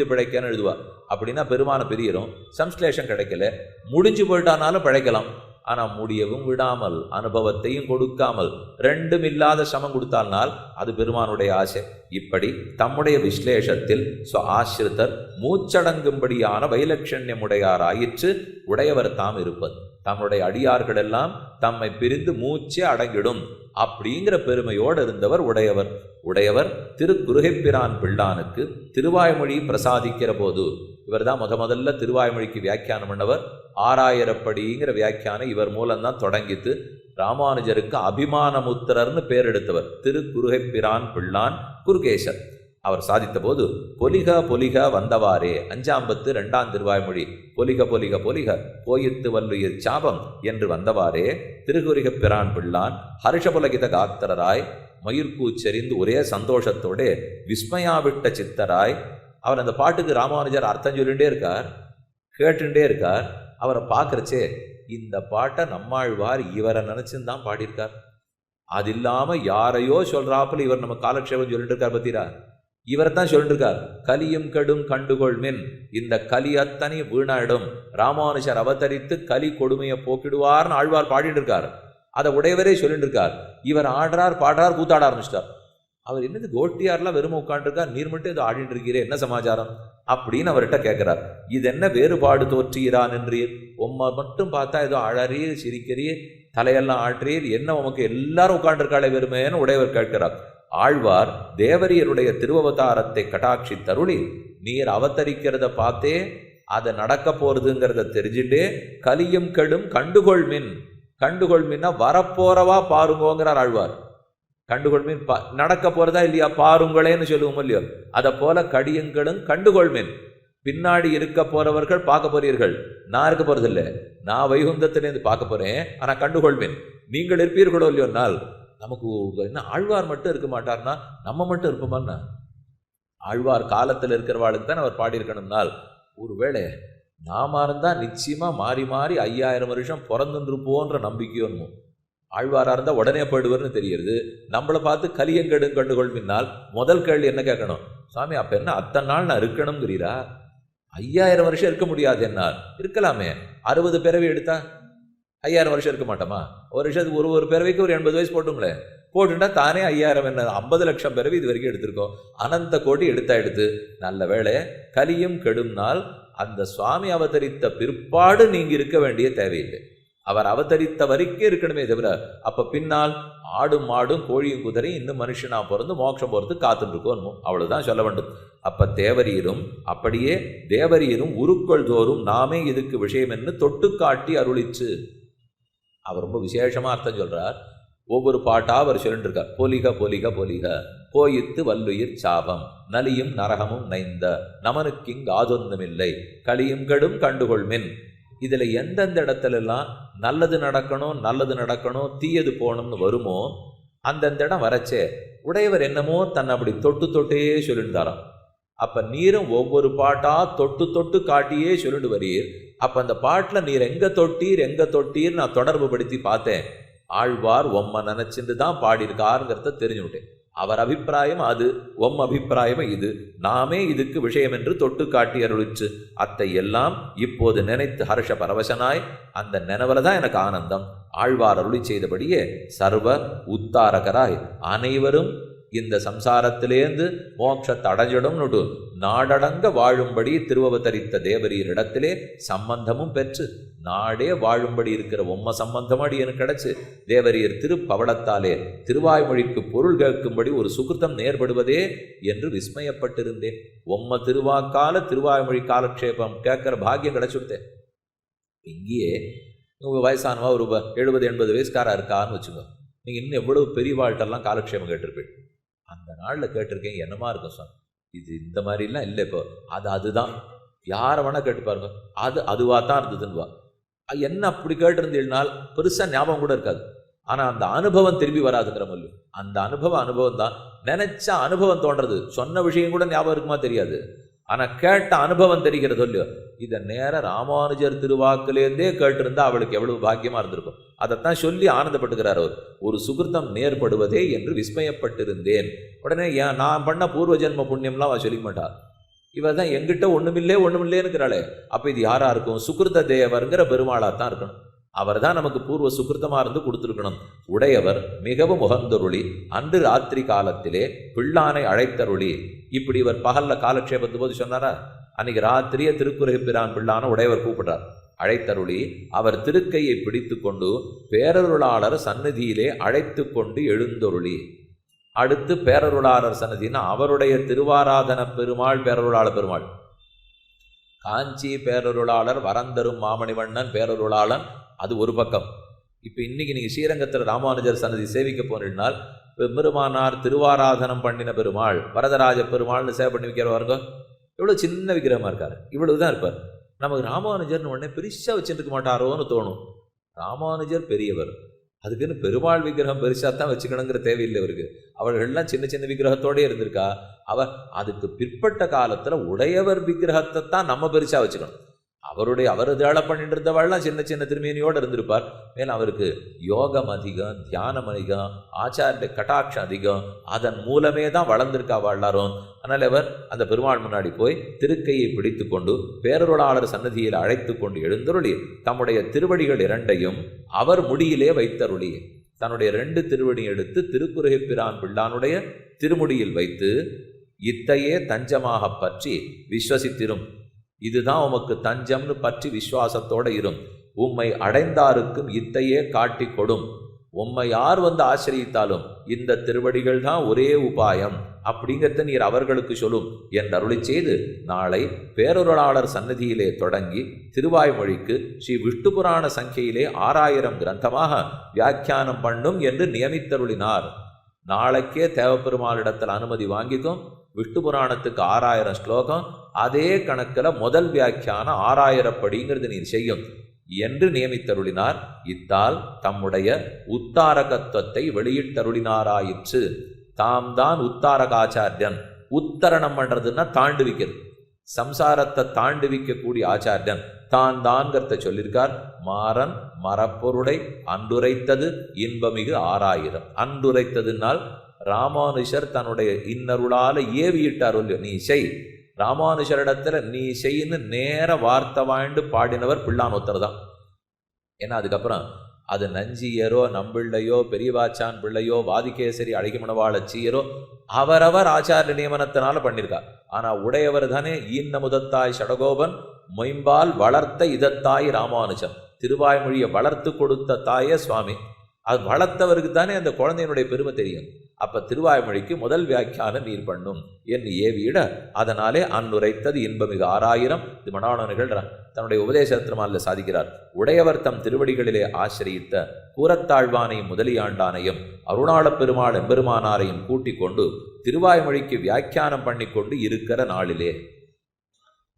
[SPEAKER 1] பிழைக்கான்னு எழுதுவா. அப்படின்னா பெருமான பிரியரும் சம்ஸ்லேஷம் கிடைக்கல, முடிஞ்சு போயிட்டானாலும் பிழைக்கலாம். ஆனா முடியவும் விடாமல் அனுபவத்தையும் கொடுக்காமல் ரெண்டும் இல்லாத சமம் கொடுத்தால்னால் அது பெருமானுடைய ஆசை. இப்படி தம்முடைய விஸ்லேஷத்தில் ஆசிரித்தர் மூச்சடங்கும்படியான வைலட்சண்யமுடையார் ஆயிற்று உடையவர் தாம் இருப்பது. தம்முடைய அடியார்கள் எல்லாம் தம்மை பிரிந்து மூச்சே அடங்கிடும் அப்படிங்கிற பெருமையோடு இருந்தவர் உடையவர். உடையவர் திருக்குறுகைப்பிரான் பிள்ளானுக்கு திருவாய்மொழி பிரசாதிக்கிற போது இவர் தான் முதல்ல திருவாய்மொழிக்கு வியாக்கியானம் பண்ணவர். 6000 படிங்கிற வியாக்கியானம் இவர் மூலம்தான் தொடங்கித்து ராமானுஜருக்கு அபிமானமுத்திரர்னு பேர் எடுத்தவர் திருக்குறுகைப்பிரான் பிள்ளான் குருகேசர். அவர் சாதித்த போது பொலிக பொலிக வந்தவாறே 552 திருவாய்மொழி பொலிக பொலிக பொலிக போயித்து வல்லுயிர் சாபம் என்று வந்தவாறே திருக்குறுகைப் பிரான் பிள்ளான் ஹர்ஷபுலகித காத்தராய் மயிர்கூச்செறிந்து ஒரே சந்தோஷத்தோட விஸ்மயாவிட்ட சித்தராய். அவர் அந்த பாட்டுக்கு ராமானுஜர் அர்த்தம் சொல்லிகிட்டே இருக்கார், கேட்டுட்டே இருக்கார். அவரை பார்க்கறச்சே இந்த பாட்டை நம்மாழ்வார் இவரை நினைச்சுதான் பாடியிருக்கார். அது இல்லாம யாரையோ சொல்றாப்புல இவர் நம்ம காலக்ஷேபம் சொல்லிட்டு இருக்கார். பத்திரா இவர் தான் சொல்லிட்டு இருக்கார், கலியும் கெடும் கண்டுகொள் மின், இந்த கலி அத்தனை வீணாயிடும், ராமானுஜர் அவதரித்து கலி கொடுமையை போக்கிடுவார்னு ஆழ்வார் பாடிட்டு இருக்கார். அதை உடையவரே சொல்லிட்டு இருக்கார். இவர் ஆடுறார் பாடுறார் கூத்தாட ஆரம்பிச்சிட்டார். அவர் என்னது கோட்டியார்லாம் வெறும் உட்காந்துருக்கார், நீர் மட்டும் இது ஆடிட்டு இருக்கிறே, என்ன சமாச்சாரம் அப்படின்னு அவர்கிட்ட கேட்கிறார். இது என்ன வேறுபாடு தோற்றுகிறான் என்றீர், உம்மை மட்டும் பார்த்தா ஏதோ அழறீர் சிரிக்கிறீர் தலையெல்லாம் ஆற்றீர், என்ன உமக்கு எல்லாரும் உட்காண்டிருக்காளே வெறுமைன்னு உடையவர் கேட்கிறார். ஆழ்வார் தேவரியருடைய திருவவதாரத்தை கடாட்சி தருளி நீர் அவதரிக்கிறத பார்த்தே அதை நடக்க போறதுங்கிறத தெரிஞ்சுட்டே கலியும் கெடும் கண்டுகொள் மின், கண்டுகொள் மின்னா வரப்போறவா பாருங்கோங்கிறார் ஆழ்வார். கண்டுகொள் மின் நடக்க போறதா இல்லையா பாருங்களேன்னு சொல்லுவோம் இல்லையோ, அதை போல கடியங்களும் கண்டுகொள் மின், பின்னாடி இருக்க போறவர்கள் பார்க்க போறீர்கள், நான் இருக்க போறதில்லை, நான் வைகுந்தத்திலேருந்து பார்க்க போறேன், ஆனா கண்டுகொள் மின் நீங்கள் இருப்பீர்களோ இல்லையோ. நாள் நமக்கு என்ன ஆழ்வார் மட்டும் இருக்க மாட்டார்னா நம்ம மட்டும் இருப்போமான்னா, ஆழ்வார் காலத்தில் இருக்கிறவாளுக்கு தான் அவர் பாடியிருக்கணும்னால், ஒருவேளை நாம இருந்தா நிச்சயமா மாறி மாறி 5000 வருஷம் பிறந்துருப்போன்ற நம்பிக்கையோன்னு ஆழ்வாரா இருந்தா உடனே போயிடுவார்னு தெரியுது. நம்மளை பார்த்து கலியங்கெடும் கண்டுகொள் பின்னால் முதல் கேள்வி என்ன கேட்கணும், சுவாமி அப்ப என்ன அத்தனை நாள் நான் இருக்கணுங்கிறீரா? 5000 வருஷம் இருக்க முடியாது, என்னால் இருக்கலாமே, 60 பிறவி எடுத்தா 5000 வருஷம் இருக்க மாட்டோமா? ஒரு வருஷத்துக்கு ஒரு பிறவைக்கு ஒரு 80 வயசு போட்டுங்களேன், போட்டுட்டா தானே 5000 என்ன 50 லட்சம் பிறவி இது வரைக்கும் எடுத்திருக்கோம், அனந்த கோடி எடுத்து நல்ல வேளை கலியும் கெடும்னால் அந்த சுவாமி அவதரித்த பிற்பாடு நீங்க இருக்க வேண்டிய தேவையில்லை, அவர் அவதரித்த வரைக்கும் இருக்கணுமே தவிர அப்ப பின்னால் ஆடும் மாடும் கோழியும் குதிரையும் இன்னும் மனுஷனா பிறந்து மோட்சம் போறது காத்துட்டு இருக்கோம், அவ்வளவுதான் சொல்ல வேண்டும். அப்ப தேவரீரும் அப்படியே தேவரீரும் உருக்கள் தோறும் நாமே இதுக்கு விஷயம் என்று தொட்டு காட்டி அருளிச்சு. அவர் ரொம்ப விசேஷமா அர்த்தம் சொல்றார். ஒவ்வொரு பாட்டா அவர் சொல்லிட்டு இருக்கார். பொலிக பொலிக பொலிக போயித்து வல்லுயிர் சாபம் நலியும் நரகமும் நைந்த நமனுக்கிங் ஆதொன்னுமில்லை கலியும் கெடும் கண்டுகொள் மின். இதுல எந்தெந்த இடத்துல எல்லாம் நல்லது நடக்கணும் தீயது போகணும்னு வருமோ அந்தந்த இடம் வரச்சே உடையவர் என்னமோ தன்னை அப்படி தொட்டே சொல்லிட்டாராம். அப்ப நீரும் ஒவ்வொரு பாட்டா தொட்டு காட்டியே சொல்லிட்டு வரீர். அப்ப அந்த பாட்டுல நீர் எங்க தொட்டீர் நான் தொடர்பு படுத்தி பார்த்தேன். ஆழ்வார் உம்ம நினைச்சுட்டு தான் பாடியிருக்காருங்கிறத தெரிஞ்சுட்டேன். அவர் அபிப்பிராயம் அது, உம் அபிப்பிராயம் இது, நாமே இதுக்கு விஷயம் என்று தொட்டு காட்டி அருளிச்சு. அத்தை எல்லாம் இப்போது நினைத்து ஹர்ஷ பரவசனாய் அந்த நினைவுல தான் எனக்கு ஆனந்தம். ஆழ்வார் அருளி செய்தபடியே சர்வ உத்தாரகராய் அனைவரும் இந்த சம்சாரத்திலேந்து மோட்சத்தை அடைஞ்சிடும்னுட்டு நாடடங்க வாழும்படி திருவவதரித்த தேவரீரிடத்திலே சம்பந்தமும் பெற்று நாடே வாழும்படி இருக்கிற உம்ம சம்பந்தம் அடி எனக்கு கிடைச்சு தேவரீர் திருப்பவளத்தாலே திருவாய்மொழிக்கு பொருள் கேட்கும்படி ஒரு சுகிருத்தம் நேர்படுவதே என்று விஸ்மயப்பட்டிருந்தேன். உம்ம திருவாக்கால திருவாய்மொழி காலக்ஷேபம் கேட்கிற பாக்கியம் கிடைச்சுடுத்தேன். இங்கேயே உங்க வயசானவா ஒரு 70-80 வயசுக்காரா இருக்கான்னு வச்சுக்கோ, நீங்க இன்னும் எவ்வளவு பெரிய வாழ்ட்டெல்லாம் காலக்ஷேபம் கேட்டிருப்பேன். அந்த நாளில் கேட்டிருக்கேன், என்னமா இருக்கும் சார் இது, இந்த மாதிரிலாம் இல்லை. இப்போ அதுதான் யாரை வேணா கேட்டு பாருங்க, அதுவாக தான் இருந்ததுன்னுவா. என்ன அப்படி கேட்டிருந்தீங்கனால் பெருசாக ஞாபகம் கூட இருக்காது. ஆனால் அந்த அனுபவம் திரும்பி வராதுங்கிற மொழி, அந்த அனுபவம் தான். நினைச்ச அனுபவம் தோன்றது, சொன்ன விஷயம் கூட ஞாபகம் இருக்குமா தெரியாது, ஆனால் கேட்ட அனுபவம் தெரிகிறது இல்லையோ. இதை நேர ராமானுஜர் திருவாக்குலேருந்தே கேட்டிருந்தா அவளுக்கு எவ்வளவு பாக்கியமா இருந்திருக்கும். அதைத்தான் சொல்லி ஆனந்தப்பட்டுக்கிறார் அவர். ஒரு சுகிருத்தம் நேர்படுவதே என்று விஸ்மயப்பட்டிருந்தேன். உடனே நான் பண்ண பூர்வ ஜென்ம புண்ணியம்லாம் அவள் சொல்லிக்க மாட்டா. இவ தான் எங்கிட்ட ஒண்ணுமில்லேன்னுக்கிறாளே, அப்ப இது யாரா இருக்கும்? சுகிருத தேவருங்கிற பெருமாளா தான் இருக்கணும். அவர் தான் நமக்கு பூர்வ சுகிருத்தமா இருந்து கொடுத்துருக்கணும். உடையவர் மிகவும் உகந்தருளி அன்று ராத்திரி காலத்திலே பிள்ளானை அழைத்தருளி. இப்படி இவர் பகல்ல காலக்ஷேபத்து போது சொன்னாரா, அன்னைக்கு ராத்திரியே திருக்குறுகிப்பிரான் பிள்ளான உடையவர் கூப்பிடுறார். அழைத்தருளி அவர் திருக்கையை பிடித்து கொண்டு பேரருளாளர் சந்நிதியிலே அழைத்து கொண்டு எழுந்தருளி. அடுத்து பேரருளாளர் சன்னதினா அவருடைய திருவாராதன பெருமாள் பேரருளாளர் பெருமாள். காஞ்சி பேரருளாளர், வரந்தரும் மாமணிவண்ணன் பேரருளாளன், அது ஒரு பக்கம். இப்போ இன்னைக்கு நீங்கள் ஸ்ரீரங்கத்தில் ராமானுஜர் சன்னதி சேவிக்க போனீங்கன்னால் பெருமானார் திருவாராதனம் பண்ணின பெருமாள் வரதராஜ பெருமாள்னு சேவை பண்ணி வைக்கிறவருங்க. எவ்வளோ சின்ன விக்கிரகமாக இருக்கார், இவ்வளவு தான் இருப்பார். நமக்கு ராமானுஜர்னு உடனே பெருசாக வச்சுருக்க மாட்டாரோன்னு தோணும். ராமானுஜர் பெரியவர், அதுக்குன்னு பெருமாள் விக்கிரகம் பெருசாக தான் வச்சுக்கணுங்கிற தேவையில்லை அவருக்கு. அவர்கள்லாம் சின்ன சின்ன விக்கிரகத்தோடே இருந்திருக்கா. அவர் அதுக்கு பிற்பட்ட காலத்தில் உடையவர் விக்கிரகத்தை தான் நம்ம பெருசாக வச்சுக்கணும். அவர் தேள பண்ணிட்டு இருந்தவாள்லாம் சின்ன சின்ன திருமேனியோடு இருந்திருப்பார். மேலும் அவருக்கு யோகம் அதிகம், தியானம் அதிகம், ஆச்சாரிய கட்டாட்சம் அதிகம். அதன் மூலமே தான் வளர்ந்திருக்கா எல்லாரும். அதனால் அவர் அந்த பெருமாள் முன்னாடி போய் திருக்கையை பிடித்து கொண்டு பேரருளாளர் சன்னதியில் அழைத்து கொண்டு எழுந்தருளி தம்முடைய திருவடிகள் இரண்டையும் அவர் முடியிலே வைத்தருளி. தன்னுடைய 2 திருவடியை எடுத்து திருக்குறுகிப்பிரான் பிள்ளானுடைய திருமுடியில் வைத்து, இத்தையே தஞ்சமாக பற்றி விஸ்வசித்திரும், இதுதான் உமக்கு தஞ்சம்னு பற்றி விசுவாசத்தோட இரும், உம்மை அடைந்தாருக்கும் இத்தையே காட்டி கொடும், உம்மை யார் வந்து ஆசிரியித்தாலும் இந்த திருவடிகள் தான் ஒரே உபாயம் அப்படிங்கிறத நீர் அவர்களுக்கு சொல்லும் என்று அருளி செய்து, நாளை பேரருளாளர் சன்னதியிலே தொடங்கி திருவாய்மொழிக்கு ஸ்ரீ விஷ்ணு புராண சங்கையிலே 6000 கிரந்தமாக வியாக்கியானம் பண்ணும் என்று நியமித்தருளினார். நாளைக்கே தேவப்பெருமாளிடத்தில் அனுமதி வாங்கிக்கும். விஷ்ணு புராணத்துக்கு 6000 ஸ்லோகம், அதே கணக்கில் முதல் வியாக்கியானம் 6000 படிங்கிறது நீர் செய்யும் என்று நியமித்தருளினார். இத்தால் தம்முடைய உத்தாரகத்துவத்தை வெளியிட்டருளினாராயிற்று. தாம் தான் உத்தாரகாச்சாரியன். உத்தரணம் பண்றதுன்னா தாண்டுவிக்கிறது, சம்சாரத்தை தாண்டுவிக்கக்கூடிய ஆச்சாரியன் தான் தான்கிறத சொல்லியிருக்கார். மாறன் மரப்பொருளை அன்றுரைத்தது இன்பமிகு 6000. அன்றுரைத்ததுனால் ராமானுஷர் தன்னுடைய இன்னருளால ஏவியிட்டார். நீ செய், ராமானுஷரிடத்துல நீ செய்யின்னு நேர வார்த்தை வாழ்ந்து பாடினவர் பிள்ளானொத்தர் தான். ஏன்னா அதுக்கப்புறம் அது நஞ்சியரோ நம்பிள்ளையோ பெரியவாச்சான் பிள்ளையோ வாதிகேசரி அழகிமணவாளச்சியரோ அவரவர் ஆச்சாரிய நியமனத்தினால பண்ணியிருக்கார். ஆனா உடையவர் தானே ஈன்ன முதத்தாய் சடகோபன் மொயம்பால் வளர்த்த இதத்தாய் ராமானுஜன். திருவாய்மொழியை வளர்த்து கொடுத்த தாயே சுவாமி. அது வளர்த்தவருக்கு தானே அந்த குழந்தையினுடைய பெருமை தெரியும். அப்ப திருவாய்மொழிக்கு முதல் வியாக்கியானம் நீர் பண்ணும் என்று ஏவியிட, அதனாலே அன்னுரைத்தது இன்பமிகு 6000. இது மணவாளர்கள் தன்னுடைய உபதேசத்திரமால சாதிக்கிறார். உடையவர் தம் திருவடிகளிலே ஆசிரியித்த கூரத்தாழ்வானையும் முதலியாண்டானையும் அருணாளப் பெருமாள் எம்பெருமானாரையும் கூட்டிக் கொண்டு திருவாய்மொழிக்கு வியாக்கியானம் பண்ணி கொண்டு இருக்கிற நாளிலே.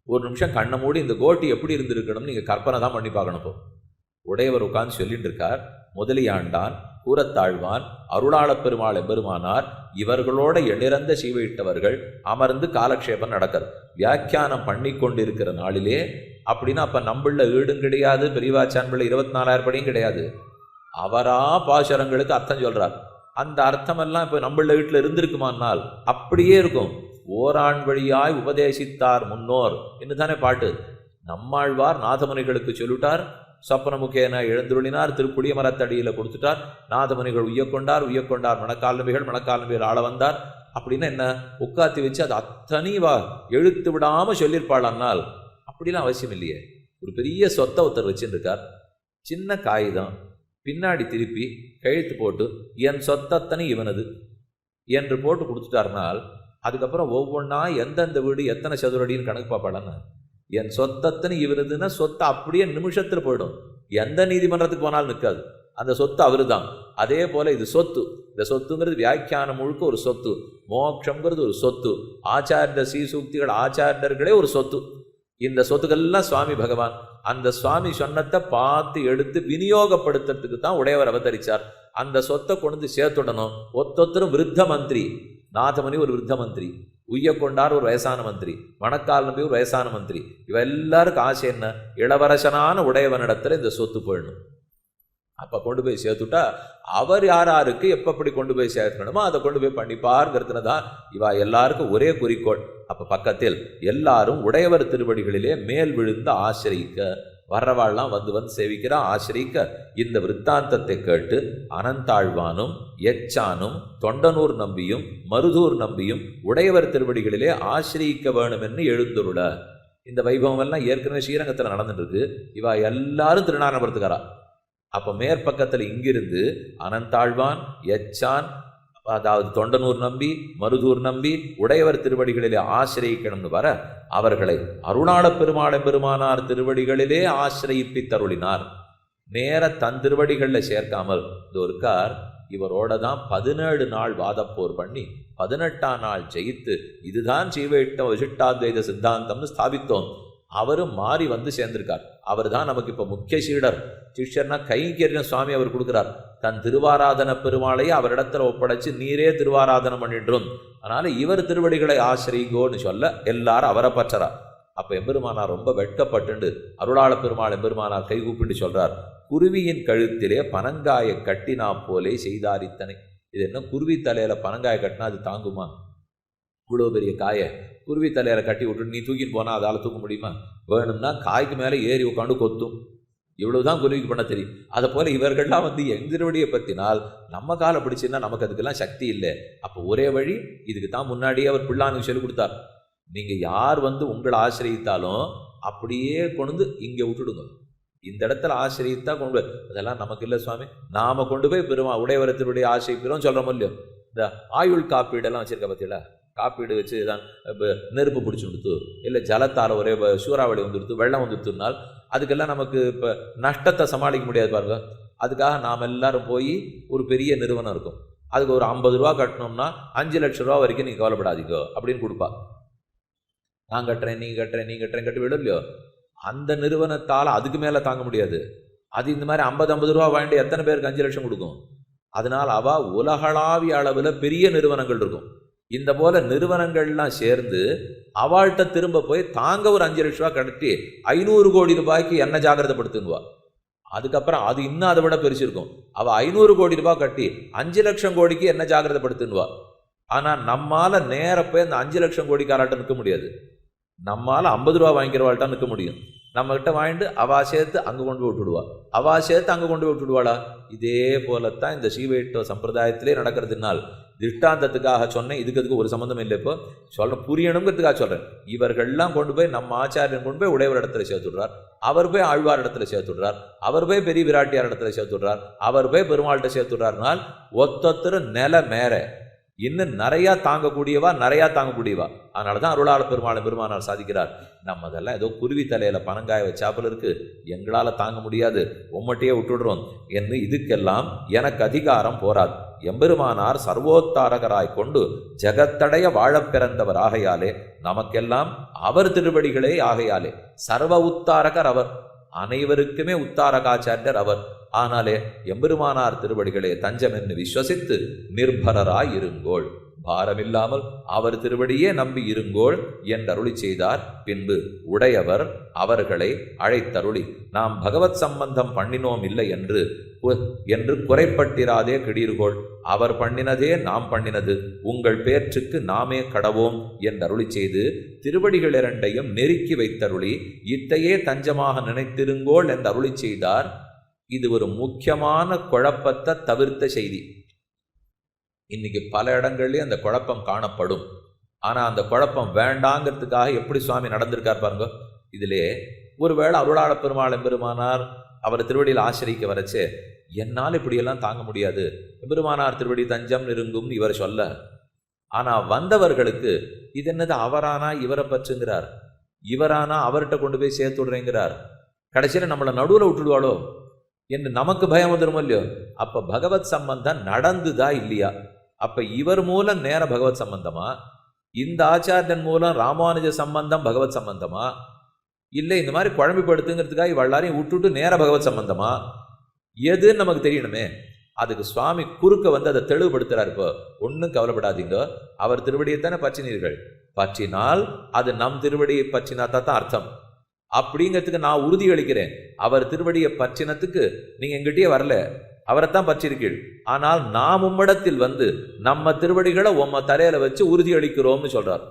[SPEAKER 1] ஒரு நிமிஷம் கண்ணை மூடி இந்த கோட்டி எப்படி இருந்திருக்கணும்னு நீங்க கற்பனை தான் பண்ணி பார்க்கணும். இப்போ உடையவர் உட்கார்ந்து சொல்லிட்டு இருக்கார். முதலியாண்டான், கூரத்தாழ்வான், அருளாளப் பெருமாள் எம்பெருமானார் இவர்களோட எண்ணிறந்த சீவையிட்டவர்கள் அமர்ந்து காலக்ஷேபம் நடக்கிறது. வியாக்கியானம் பண்ணி கொண்டிருக்கிற நாளிலே. அப்படின்னா அப்ப நம்மள ஈடும் கிடையாது, பெரியவாச்சான் பிள்ளை 24,000 படியும் கிடையாது. அவரா பாசுரங்களுக்கு அர்த்தம் சொல்றார். அந்த அர்த்தமெல்லாம் இப்ப நம்மள வீட்டில் இருந்திருக்குமானால் அப்படியே இருக்கும். ஓராண் வழியாய் உபதேசித்தார் முன்னோர் என்று தானே பாட்டு. நம்மாழ்வார் நாதமுனிகளுக்கு சொல்லிட்டார். சொப்பனமுகேன எழுந்துருளினார். திருப்புளிய மரத்தடியில் கொடுத்துட்டார். நாதமுனிகள் உய்யக்கொண்டார். மணக்கால் நபிகள் ஆள வந்தார். அப்படின்னா என்ன, உட்காத்தி வச்சு அது அத்தனை எழுத்து விடாம சொல்லியிருப்பாள். அப்படிலாம் அவசியம் இல்லையே. ஒரு பெரிய சொத்தை ஒருத்தர் வச்சுருக்கார். சின்ன காகிதம் பின்னாடி திருப்பி கழுத்து போட்டு என் சொத்தத்தனை இவனது என்று போட்டு கொடுத்துட்டார்னால் அதுக்கப்புறம் ஒவ்வொன்றா எந்தெந்த வீடு எத்தனை சதுரடின்னு கணக்கு பார்ப்பாளன்னு. என் சொத்தத்தனை இவனதுன்னா சொத்தை அப்படியே நிமிஷத்தில் போயிடும். எந்த நீதிமன்றத்துக்கு போனாலும் நிற்காது. அந்த சொத்து அவரு தான். அதே போல இது சொத்து. இந்த சொத்துங்கிறது வியாக்கியானம் முழுக்க ஒரு சொத்து. மோட்சங்கிறது ஒரு சொத்து. ஆச்சாரிய சீசூக்திகள் ஆச்சாரியர்களே ஒரு சொத்து. இந்த சொத்துக்கள்லாம் சுவாமி பகவான். அந்த சுவாமி சொன்னத்தை பார்த்து எடுத்து விநியோகப்படுத்துறதுக்கு தான் உடையவர் அவதரிச்சார். அந்த சொத்தை கொண்டு சேர்த்துடணும். ஒத்தொத்தரும் விருத்த மந்திரி. நாதமுனி ஒரு விருத்த மந்திரி, உய்யக்கொண்டார் ஒரு வயசான மந்திரி, மணக்கால் நம்பி ஒரு வயசான மந்திரி. இவ எல்லாருக்கும் ஆசை என்ன, இளவரசனான உடையவனிடத்துல இந்த சொத்து போயிடணும். அப்ப கொண்டு போய் சேர்த்துட்டா அவர் யாராருக்கு எப்படி கொண்டு போய் சேர்க்கணுமோ அதை கொண்டு போய் பண்ணிப்பாருங்கிறதுல தான் இவா எல்லாருக்கும் ஒரே குறிக்கோள். அப்ப பக்கத்தில் எல்லாரும் உடையவர் திருவடிகளிலே மேல் விழுந்து ஆசிரியிக்க வர்றவாள்லாம் வந்து வந்து சேவிக்கிறா, ஆசிரிக்க. இந்த விற்த்தாந்தத்தை கேட்டு அனந்தாழ்வானும் எச்சானும் தொண்டனூர் நம்பியும் மருதூர் நம்பியும் உடையவர் திருவடிகளிலே ஆசிரியிக்க வேணும் என்று எழுந்துருள. இந்த வைபவம் எல்லாம் ஏற்கனவே ஸ்ரீரங்கத்தில் நடந்துட்டு இருக்கு. இவா எல்லாரும் திருநாரணபுரத்துக்காரா. அப்ப மேற்பக்கத்தில் இங்கிருந்து அனந்தாழ்வான், எச்சான், அதாவது தொண்டனூர் நம்பி, மருதூர் நம்பி உடையவர் திருவடிகளிலே ஆசிரியிக்கணும்னு வர அவர்களை அருளாள பெருமானார் திருவடிகளிலே ஆசிரியிப்பித்தருளினார். நேர தன் திருவடிகளில் சேர்க்காமல் இது இருக்கார். இவரோட தான் 17 நாள் வாதப்போர் பண்ணி 18ஆம் நாள் ஜெயித்து இதுதான் சீவையிட்ட விசிஷ்டாத்வைத சித்தாந்தம்னு ஸ்தாபித்தோம். அவரும் மாறி வந்து சேர்ந்திருக்கார். அவர் தான் நமக்கு இப்போ முக்கிய சீடர். சிஷ்யர்னா கைங்கரியம் சுவாமி அவர் கொடுக்குறார். தன் திருவாராதன பெருமாளையே அவரிடத்துல ஒப்படைச்சு நீரே திருவாராதனம் பண்ணிடுறோம். அதனால இவர் திருவடிகளை ஆசிரிங்கோன்னு சொல்ல எல்லாரும் அவரை பற்றறார். அப்ப எம்பெருமானார் ரொம்ப வெட்கப்பட்டு அருளாள பெருமாள் எம்பெருமானார் கை கூப்பிட்டு சொல்றார், குருவியின் கழுத்திலே பனங்காயை கட்டினா போலே செய்தாரித்தனை. இது என்ன, குருவி தலையில பனங்காயை கட்டினா அது தாங்குமா? இவ்வளோ பெரிய காயை குருவி தலையில கட்டி விட்டு நீ தூக்கிட்டு போனா அதால் தூக்க முடியுமா? வேணும்னா காய்க்கு மேலே ஏறி உட்காந்து கொத்தும். இவ்வளவுதான் குருவிக்கு பண்ண தெரியும். அதை போல இவர்கள்லாம் வந்து எந்திரவடியை பற்றினால் நம்ம காலை பிடிச்சுன்னா நமக்கு அதுக்கெல்லாம் சக்தி இல்லை. அப்போ ஒரே வழி, இதுக்கு தான் முன்னாடியே அவர் பிள்ளானுக்கு சொல்லி கொடுத்தார். நீங்க யார் வந்து உங்களை ஆசிரியத்தாலும் அப்படியே கொண்டு இங்கே விட்டுடுங்க. இந்த இடத்துல ஆசிரியத்தா கொண்டு அதெல்லாம் நமக்கு இல்லை சுவாமி, நாம கொண்டு போய் உடையவரத்தினுடைய ஆசிரியக்கிறோம் சொல்றோம் இல்லையோ. இந்த ஆயுள் காப்பீடெல்லாம் வச்சிருக்க பார்த்தீங்களா, காப்பீடு வச்சு தான் இப்போ நெருப்பு பிடிச்சி கொடுத்து இல்லை ஜலத்தால் ஒரே சூறாவளி வந்துடுத்து வெள்ளம் வந்துடுத்துனால் அதுக்கெல்லாம் நமக்கு இப்போ நஷ்டத்தை சமாளிக்க முடியாது பாருங்க. அதுக்காக நாம் எல்லாரும் போய் ஒரு பெரிய நிறுவனம் இருக்கும், அதுக்கு ஒரு 50 ரூபா கட்டணும்னா 5 லட்சம் ரூபா வரைக்கும் நீங்கள் கவலைப்படாதீங்க அப்படின்னு கொடுப்பா. நான் கட்டுறேன் நீ கட்டுறேன் நீ கட்டுறேன் கட்டி விடும் இல்லையோ. அந்த நிறுவனத்தால் அதுக்கு மேலே தாங்க முடியாது. அது இந்த மாதிரி 50 ரூபா வாங்கிட்டு எத்தனை பேருக்கு 5 லட்சம் கொடுக்கும்? அதனால் அவ உலகளாவிய அளவில் பெரிய நிறுவனங்கள் இருக்கும். இந்த போல நிறுவனங்கள்லாம் சேர்ந்து அவள்கிட்ட திரும்ப போய் தாங்க ஒரு 5 லட்ச ரூபா கட்டி 500 கோடி ரூபாய்க்கு என்ன ஜாகிரதைப்படுத்துவா. அதுக்கப்புறம் அது இன்னும் அதை விட பெருசிருக்கும். அவள் 500 கோடி ரூபாய் கட்டி 5 லட்சம் கோடிக்கு என்ன ஜாகிரதைப்படுத்துவா. ஆனால் நம்மால நேர போய் அந்த 5 லட்சம் கோடிக்காராட்ட நிற்க முடியாது. நம்மால 50 ரூபா வாங்கிக்கிறவாள்கிட்ட நிற்க முடியும். நம்மகிட்ட வாங்கிட்டு அவா சேர்த்து அங்கே கொண்டு போய் விட்டுடுவா, அவா சேர்த்து அங்கே கொண்டு போய் விட்டுடுவாளா. இதே போலத்தான் இந்த ஸ்ரீவைஷ்ணவ சம்பிரதாயத்திலே நடக்கிறதுனால் திருஷ்டாந்தத்துக்காக சொன்னேன். இதுக்கு ஒரு சம்மந்தம் இல்லை. இப்போ சொல்கிறேன், புரியணுங்கிறதுக்காக சொல்கிறேன். இவர்கள்லாம் கொண்டு போய் நம்ம ஆச்சாரியன் கொண்டு போய் உடையவர் இடத்துல சேர்த்துடுறார், அவர் போய் ஆழ்வார் இடத்துல சேர்த்துடுறார், அவர் போய் பெரிய விராட்டியார் இடத்துல சேர்த்துடுறார், அவர் போய் பெருமாள்கிட்ட சேர்த்துடுறாருனால் ஒத்தொத்தர் நில மேற இன்னும் நிறையா தாங்கக்கூடியவா நிறையா தாங்கக்கூடியவா. அதனால தான் அருளாள பெருமானார் சாதிக்கிறார், நம்ம அதெல்லாம் ஏதோ குருவி தலையில் பனங்காய வச்சாப்பில் இருக்கு, எங்களால் தாங்க முடியாது, உம்மட்டையே விட்டுடுறோம் என்று இதுக்கெல்லாம் எனக்கு அதிகாரம் போராது. எம்பெருமானார் சர்வோத்தாரகராய் கொண்டு ஜகத்தடைய வாழப் பிறந்தவர் ஆகையாலே நமக்கெல்லாம் அவர் திருவடிகளே ஆகையாலே சர்வ உத்தாரகர் அவர், அனைவருக்குமே உத்தாரகாச்சாரியர் அவர். ஆனாலே எம்பெருமானார் திருவடிகளே தஞ்சம் என்று விஸ்வசித்து நிர்பரராய் இருங்கோள், பாரமில்லாமல் அவர் திருவடியே நம்பி இருங்கோள் என்றருளி செய்தார். பின்பு உடையவர் அவர்களை அழைத்தருளி, நாம் பகவத் சம்பந்தம் பண்ணினோம் இல்லை என்று குறைப்பட்டிராதே கிடீர்கோள், அவர் பண்ணினதே நாம் பண்ணினது, உங்கள் பேற்றுக்கு நாமே கடவோம் என்றருளி செய்து திருவடிகள் இரண்டையும் நெருக்கி வைத்தருளி இத்தையே தஞ்சமாக நினைத்திருங்கோள் என்று அருளி செய்தார். இது ஒரு முக்கியமான குழப்பத்தை தவிர்த்த செய்தி. இன்னைக்கு பல இடங்கள்லயும் அந்த குழப்பம் காணப்படும். ஆனா அந்த குழப்பம் வேண்டாங்கிறதுக்காக எப்படி சுவாமி நடந்திருக்கார் பாருங்க. இதிலே ஒருவேளை அருளாள பெருமாள் எம்பெருமானார் அவர் திருவடியில் ஆசிரிக்க வரச்சே, என்னால் இப்படியெல்லாம் தாங்க முடியாது, எம்பெருமானார் திருவடி தஞ்சம் நெருங்கும் இவர் சொல்ல, ஆனா வந்தவர்களுக்கு இது என்னது அவரானா இவரை பற்றுங்கிறார், இவரானா அவர்கிட்ட கொண்டு போய் சேர்த்து விடுறேங்கிறார், கடைசியில் நம்மளை நடுவில் விட்டுடுவாளோ என்று நமக்கு பயம் வந்துடும் இல்லையோ. அப்ப பகவத் சம்பந்தம் நடந்துதா இல்லையா? அப்ப இவர் மூலம் நேர பகவத் சம்பந்தமா, இந்த ஆச்சாரியன் மூலம் ராமானுஜ சம்பந்தம் பகவத் சம்பந்தமா, இல்லை இந்த மாதிரி குழம்பிப்படுத்துங்கிறதுக்காக இவள்ளாரையும் விட்டுட்டு நேர பகவத் சம்பந்தமா, எதுன்னு நமக்கு தெரியணுமே. அதுக்கு சுவாமி குறுக்க வந்து அதை தெளிவுபடுத்துறாரு. இப்போ ஒன்றும் கவலைப்படாதீங்க, அவர் திருவடியை தானே பற்றினீர்கள், பற்றினால் அது நம் திருவடியை பற்றினாத்தான் அர்த்தம் அப்படிங்கிறதுக்கு நான் உறுதி அளிக்கிறேன். அவர் திருவடியை பற்றினத்துக்கு நீங்க எங்கிட்டயே வரல, அவரைத்தான் பற்றிருக்கீள், ஆனால் நாம் உம்மிடத்தில் வந்து நம்ம திருவடிகளை உம்ம தலையில வச்சு உறுதி அளிக்கிறோம்னு சொல்றார்.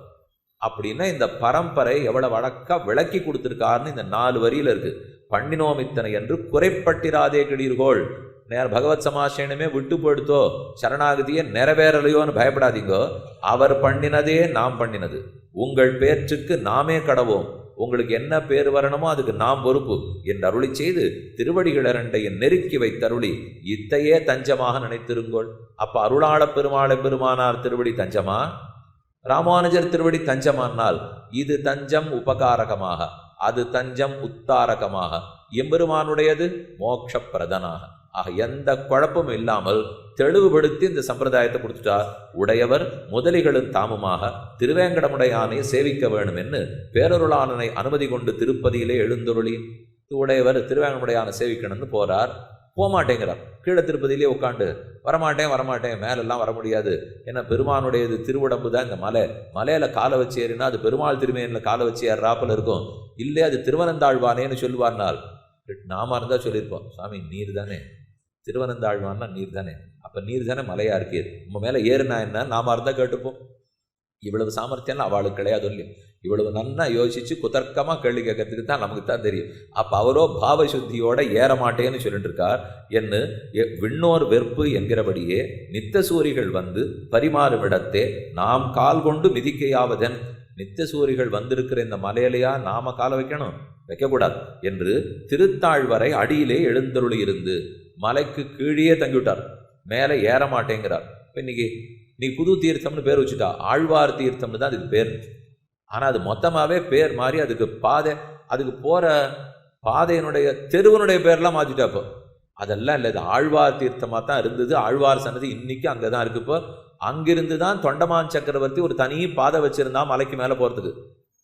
[SPEAKER 1] அப்படின்னா இந்த பரம்பரை எவ்வளவு வழக்கா விளக்கி கொடுத்துருக்காருன்னு இந்த 4 வரியில இருக்கு. பண்ணினோம் இத்தனை என்று குறைப்பட்டிராதே கிடீர்கோள். பகவத் சமாசயனமே விட்டு போடுத்தோ, சரணாகதியே நிறைவேறலையோன்னு பயப்படாதீங்கோ. அவர் பண்ணினதே நாம் பண்ணினது. உங்கள் பேச்சுக்கு நாமே கடவோம். உங்களுக்கு என்ன பேர் வரணுமோ அதுக்கு நாம் பொறுப்பு என்று அருளி செய்து திருவடிகள் இரண்டையும் நெருக்கி வைத்தருளி இத்தையே தஞ்சமாக நினைத்திருங்கோள். அப்ப அருளாள பெருமானார் திருவடி தஞ்சமா, ராமானுஜர் திருவடி தஞ்சமானால் இது தஞ்சம் உபகாரகமாக, அது தஞ்சம் உத்தாரகமாக, எம்பெருமானுடையது மோட்ச பிரதனாக. ஆக எந்த குழப்பமும் இல்லாமல் தெளிவுபடுத்தி இந்த சம்பிரதாயத்தை கொடுத்துட்டார். உடையவர் முதலிகளும் தாமுமாக திருவேங்கடமுடையானை சேவிக்க வேணும் என்று பேரருளாளனை அனுமதி கொண்டு திருப்பதியிலே எழுந்தொருளி உடையவர் திருவேங்கடமுடையானை சேவிக்கணும்னு போறார். போகமாட்டேங்கிறார். கீழே திருப்பதியிலே உட்காந்து வரமாட்டேன் மேலெல்லாம் வர முடியாது, ஏன்னா பெருமானுடையது திருவுடம்பு தான் இந்த மலையில காலை வச்சு ஏறினா அது பெருமாள் திருமேனில் காலை வச்சு ஏறாப்பில் இருக்கும், இல்லை அது திருவனந்தாழ்வானேன்னு சொல்லுவார்னால் நாம இருந்தால் சொல்லியிருப்போம், சுவாமி நீர் தானே, திருவனந்தாழ்வான்னா நீர் தானே, அப்போ நீர் தானே மலையா இருக்கீர், நம்ம மேலே ஏறுனா என்ன நாம இருந்தால் கேட்டுப்போம். இவ்வளவு சாமர்த்தியம் அவளுக்கு கிடையாது. சொல்லி இவ்வளவு நன்னா யோசிச்சு குதர்க்கமாக கேள்வி கேட்கறதுக்கு தான் நமக்கு தான் தெரியும். அப்போ அவரோ பாவசுத்தியோட ஏறமாட்டேன்னு சொல்லிட்டு இருக்கார். என்று விண்ணோர் வெறுப்பு என்கிறபடியே நித்த சூரிகள் வந்து பரிமாறும் இடத்தே நாம் கால் கொண்டு மிதிக்கையாவதன். நித்த சூரிகள் வந்திருக்கிற இந்த மலையிலையா நாம காலை வைக்கக்கூடாது என்று திருத்தாழ்வரை அடியிலே எழுந்தருளி இருந்து மலைக்கு கீழே தங்கிவிட்டார். மேலே ஏற மாட்டேங்கிறார். இப்போ இன்னைக்கு புது தீர்த்தம்னு பேர் வச்சுட்டா, ஆழ்வார் தீர்த்தம்னு தான் அதுக்கு பேர். ஆனால் அது மொத்தமாகவே பேர் மாறி அதுக்கு அதுக்கு போகிற பாதையினுடைய தெருவனுடைய பேர்லாம் மாற்றிட்டா. இப்போ அதெல்லாம் இல்லை, இது ஆழ்வார் தீர்த்தமாக தான் இருந்தது. ஆழ்வார் சன்னதி இன்னைக்கு அங்கே தான் இருக்கு. இப்போ அங்கிருந்து தான் தொண்டமான் சக்கரவர்த்தி ஒரு தனி பாதை வச்சிருந்தா மலைக்கு மேலே போகிறதுக்கு.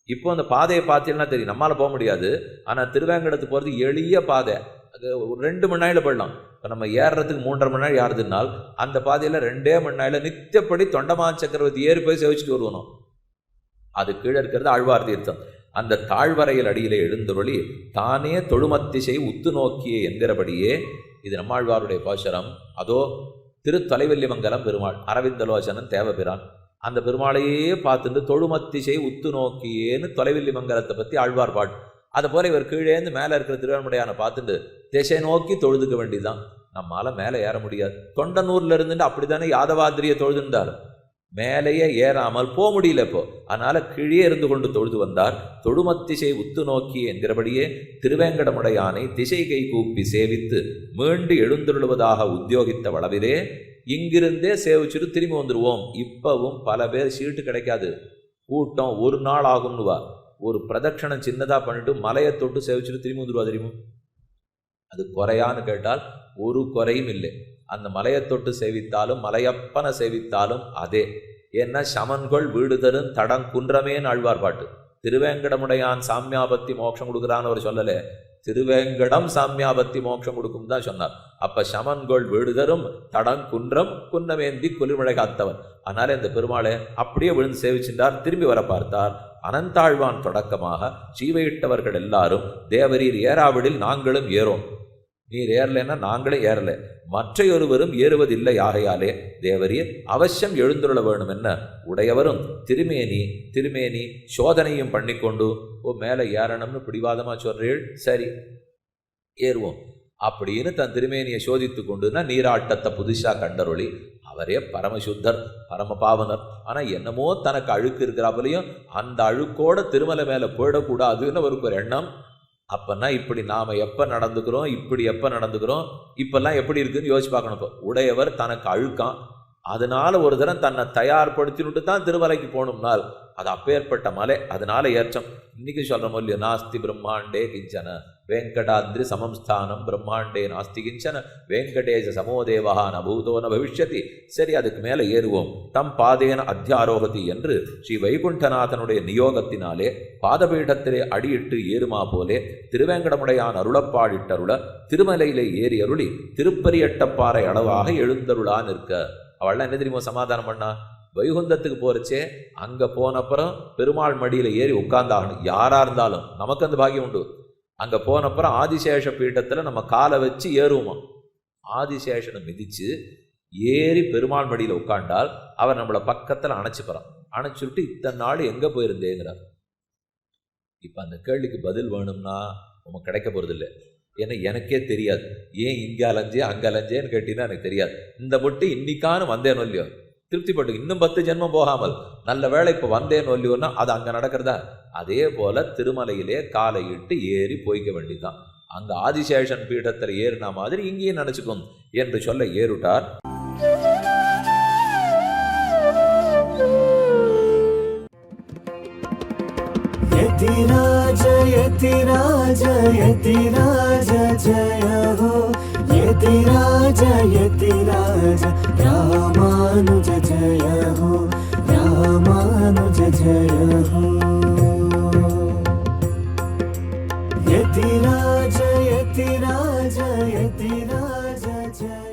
[SPEAKER 1] இப்போ அந்த பாதையை பார்த்தீங்கன்னா தெரியும், நம்மளால் போக முடியாது. ஆனால் திருவேங்கடத்துக்கு போகிறது எளிய பாதை, அது ஒரு 2 மணி நேரம் போயிடலாம். இப்போ நம்ம ஏறுறதுக்கு 3.5 மணி நேரம் ஏறுதுனால் அந்த பாதையில் 2 மணி நேரம் நித்தியப்படி தொண்டமான் சக்கரவர்த்தி ஏறி போய் சேவிச்சுட்டு வருவணும். அது கீழே இருக்கிறது ஆழ்வார் தீர்த்தம். அந்த தாழ்வரையில் அடியிலே எழுந்தருளி தானே தொழுமத்திசை உத்து நோக்கியே என்கிறபடியே இது நம்மாழ்வாருடைய பாசுரம். அதோ திருத்தலைவல்லிமங்கலம் பெருமாள் அரவிந்தலோசனன் தேவபிரான் அந்த பெருமாளையே பார்த்துட்டு தொழுமத்திசை உத்து நோக்கியேன்னு தொலைவில்லிமங்கலத்தை பற்றி ஆழ்வார் பாட்டு. அதை போல இவர் கீழேந்து மேலே இருக்கிற திருவேன்முடையான பார்த்துட்டு திசை நோக்கி தொழுதுக்க வேண்டியதுதான். நம்மளால மேலே ஏற முடியாது. தொண்டனூர்ல இருந்துட்டு அப்படித்தானே யாதவாதிரியை தொழுதுந்தார், மேலேயே ஏறாமல் போக முடியல. இப்போ அதனால கீழே இருந்து கொண்டு தொழுது வந்தார். தொழுமத்திசை உத்து நோக்கி என்கிறபடியே திருவேங்கடமுடையானை திசை கை கூப்பி சேவித்து மீண்டு எழுந்துள்ளுவதாக உத்தியோகித்த வளவிலே இங்கிருந்தே சேவிச்சுட்டு திரும்பி வந்துடுவோம். இப்பவும் பல பேர் சீட்டு கிடைக்காது, கூட்டம் 1 நாள் ஆகும்னுவா. ஒரு பிரதட்சணம் சின்னதாக பண்ணிட்டு மலையை தொட்டு சேவிச்சுட்டு திரும்பி வந்துடுவா. தெரியுமா? அது குறையான்னு கேட்டால் ஒரு குறையும் இல்லை. அந்த மலையை தொட்டு சேவித்தாலும் மலையப்பனை சேவித்தாலும் அதே. ஏன்னா சமன்கொள் வீடு தரும் தடங்குன்றமேன்னு ஆழ்வார் பாட்டு. திருவேங்கடமுடையான் சாமியாபத்தி மோட்சம் கொடுக்குறான்னு அவர் சொல்லலை, திருவேங்கடம் சாமியாபத்தி மோட்சம் கொடுக்கும் தான் சொன்னார். அப்ப சமன்கொள் வீடு தரும் தடங்குன்றம் குன்னமேந்தி குளிர்மழை காத்தவன். அதனால இந்த பெருமாளை அப்படியே விழுந்து சேவிச்சின்றார். திரும்பி வர பார்த்தார். அனந்தாழ்வான் தொடக்கமாக சீவையிட்டவர்கள் எல்லாரும் தேவரீர் ஏறாவிடில் நாங்களும் ஏறோம், நீர் ஏறலைன்னா நாங்களும் ஏறல, மற்றையொருவரும் ஏறுவதில்லை, ஆகையாலே தேவரீர் அவசியம் எழுந்துள்ள வேணும் என்ன உடையவரும் திருமேனி சோதனையும் பண்ணிக்கொண்டு மேலே ஏறணும்னு பிடிவாதமா சொல்றீள், சரி ஏறுவோம் அப்படின்னு தன் திருமேனியை சோதித்து கொண்டுன்னா நீராட்டத்தை புதுசா கண்டருளி அவரே பரமசுத்தர் பரம பாவனர். ஆனால் என்னமோ தனக்கு அழுக்கு இருக்கிறாப்புலையும் அந்த அழுக்கோட திருமலை மேலே போயிடக்கூடாதுன்னு அவருக்கு ஒரு எண்ணம். அப்பன்னா இப்படி நாம எப்போ நடந்துக்கிறோம், இப்படி எப்போ நடந்துக்கிறோம், இப்பெல்லாம் எப்படி இருக்குன்னு யோசிச்சு பார்க்கணும். இப்போ உடையவர் தனக்கு அழுக்கான், அதனால ஒரு தரம் தன்னை தயார்படுத்தினுட்டு தான் திருமலைக்கு போகணும்னால் அது அப்பேற்பட்ட மலை, அதனால ஏற்றம். இன்னைக்கு சொல்கிறோம் இல்லையோ, நாஸ்தி பிரம்மாண்டே கிஞ்சன வெங்கடாத்ரி சமம்ஸ்தானம் பிரம்மாண்டே நாஸ்தி கிஞ்சன வெங்கடேச சமோதேவா நபூதோ ந பவிஷ்யதி. சரி, அதுக்கு மேலே ஏறுவோம். தம் பாதேன அத்தியாரோகதி என்று ஸ்ரீ வைகுண்டநாதனுடைய நியோகத்தினாலே பாதபீடத்திலே அடியிட்டு ஏறுமா போலே திருவேங்கடமுடையான் அருளப்பாடிட்டருள திருமலையிலே ஏறி அருளி திருப்பரியட்டப்பாறை அளவாக எழுந்தருளா நிற்க. அவள்லாம் என்ன தெரியுமோ சமாதானம் பண்ணா, வைகுந்தத்துக்கு போறச்சே அங்க போனப்புறம் பெருமாள் மடியில ஏறி உட்கார்ந்தாகணும். யாரா இருந்தாலும் நமக்கு அந்த பாக்கியம் உண்டு. அங்க போனப்புறம் ஆதிசேஷ பீட்டத்துல நம்ம காலை வச்சு ஏறுவோமா. ஆதிசேஷனை மிதிச்சு ஏறி பெருமாள் மடியில உட்கார்ந்தால் அவர் நம்மளை பக்கத்துல அணைச்சுப்பறான். அணைச்சுட்டு இத்தனை நாள் எங்க போயிருந்தேங்கிறார். இப்ப அந்த கேள்விக்கு பதில் வேணும்னா உனக்கு கிடைக்க போகிறதில்லை. ஏன்னா எனக்கே தெரியாது ஏன் இங்கே அலைஞ்சே அங்கே அலைஞ்சேன்னு கேட்டீங்கன்னா எனக்கு தெரியாது. இந்த முட்டு இன்னைக்கானு வந்தேனோ இல்லையோ திருப்திப்பட்டு இன்னும் 10 ஜென்மம் போகாமல் நல்ல வேளை இப்போ வந்தேனோ இல்லையோன்னா அது அங்கே நடக்கிறதா? அதே போல திருமலையிலே காலை இட்டு ஏறி போய்க்க வேண்டியதுதான். அங்கே ஆதிசேஷன் பீடத்தில் ஏறினா மாதிரி இங்கேயும் நினச்சிக்கும் என்று சொல்ல ஏறுட்டார்.
[SPEAKER 2] यतिराज यतिराज यतिराज जय हो, यतिराज यतिराज रामानुज जय हो, रामानुज जय हो। यतिराज यतिराज यतिराज जय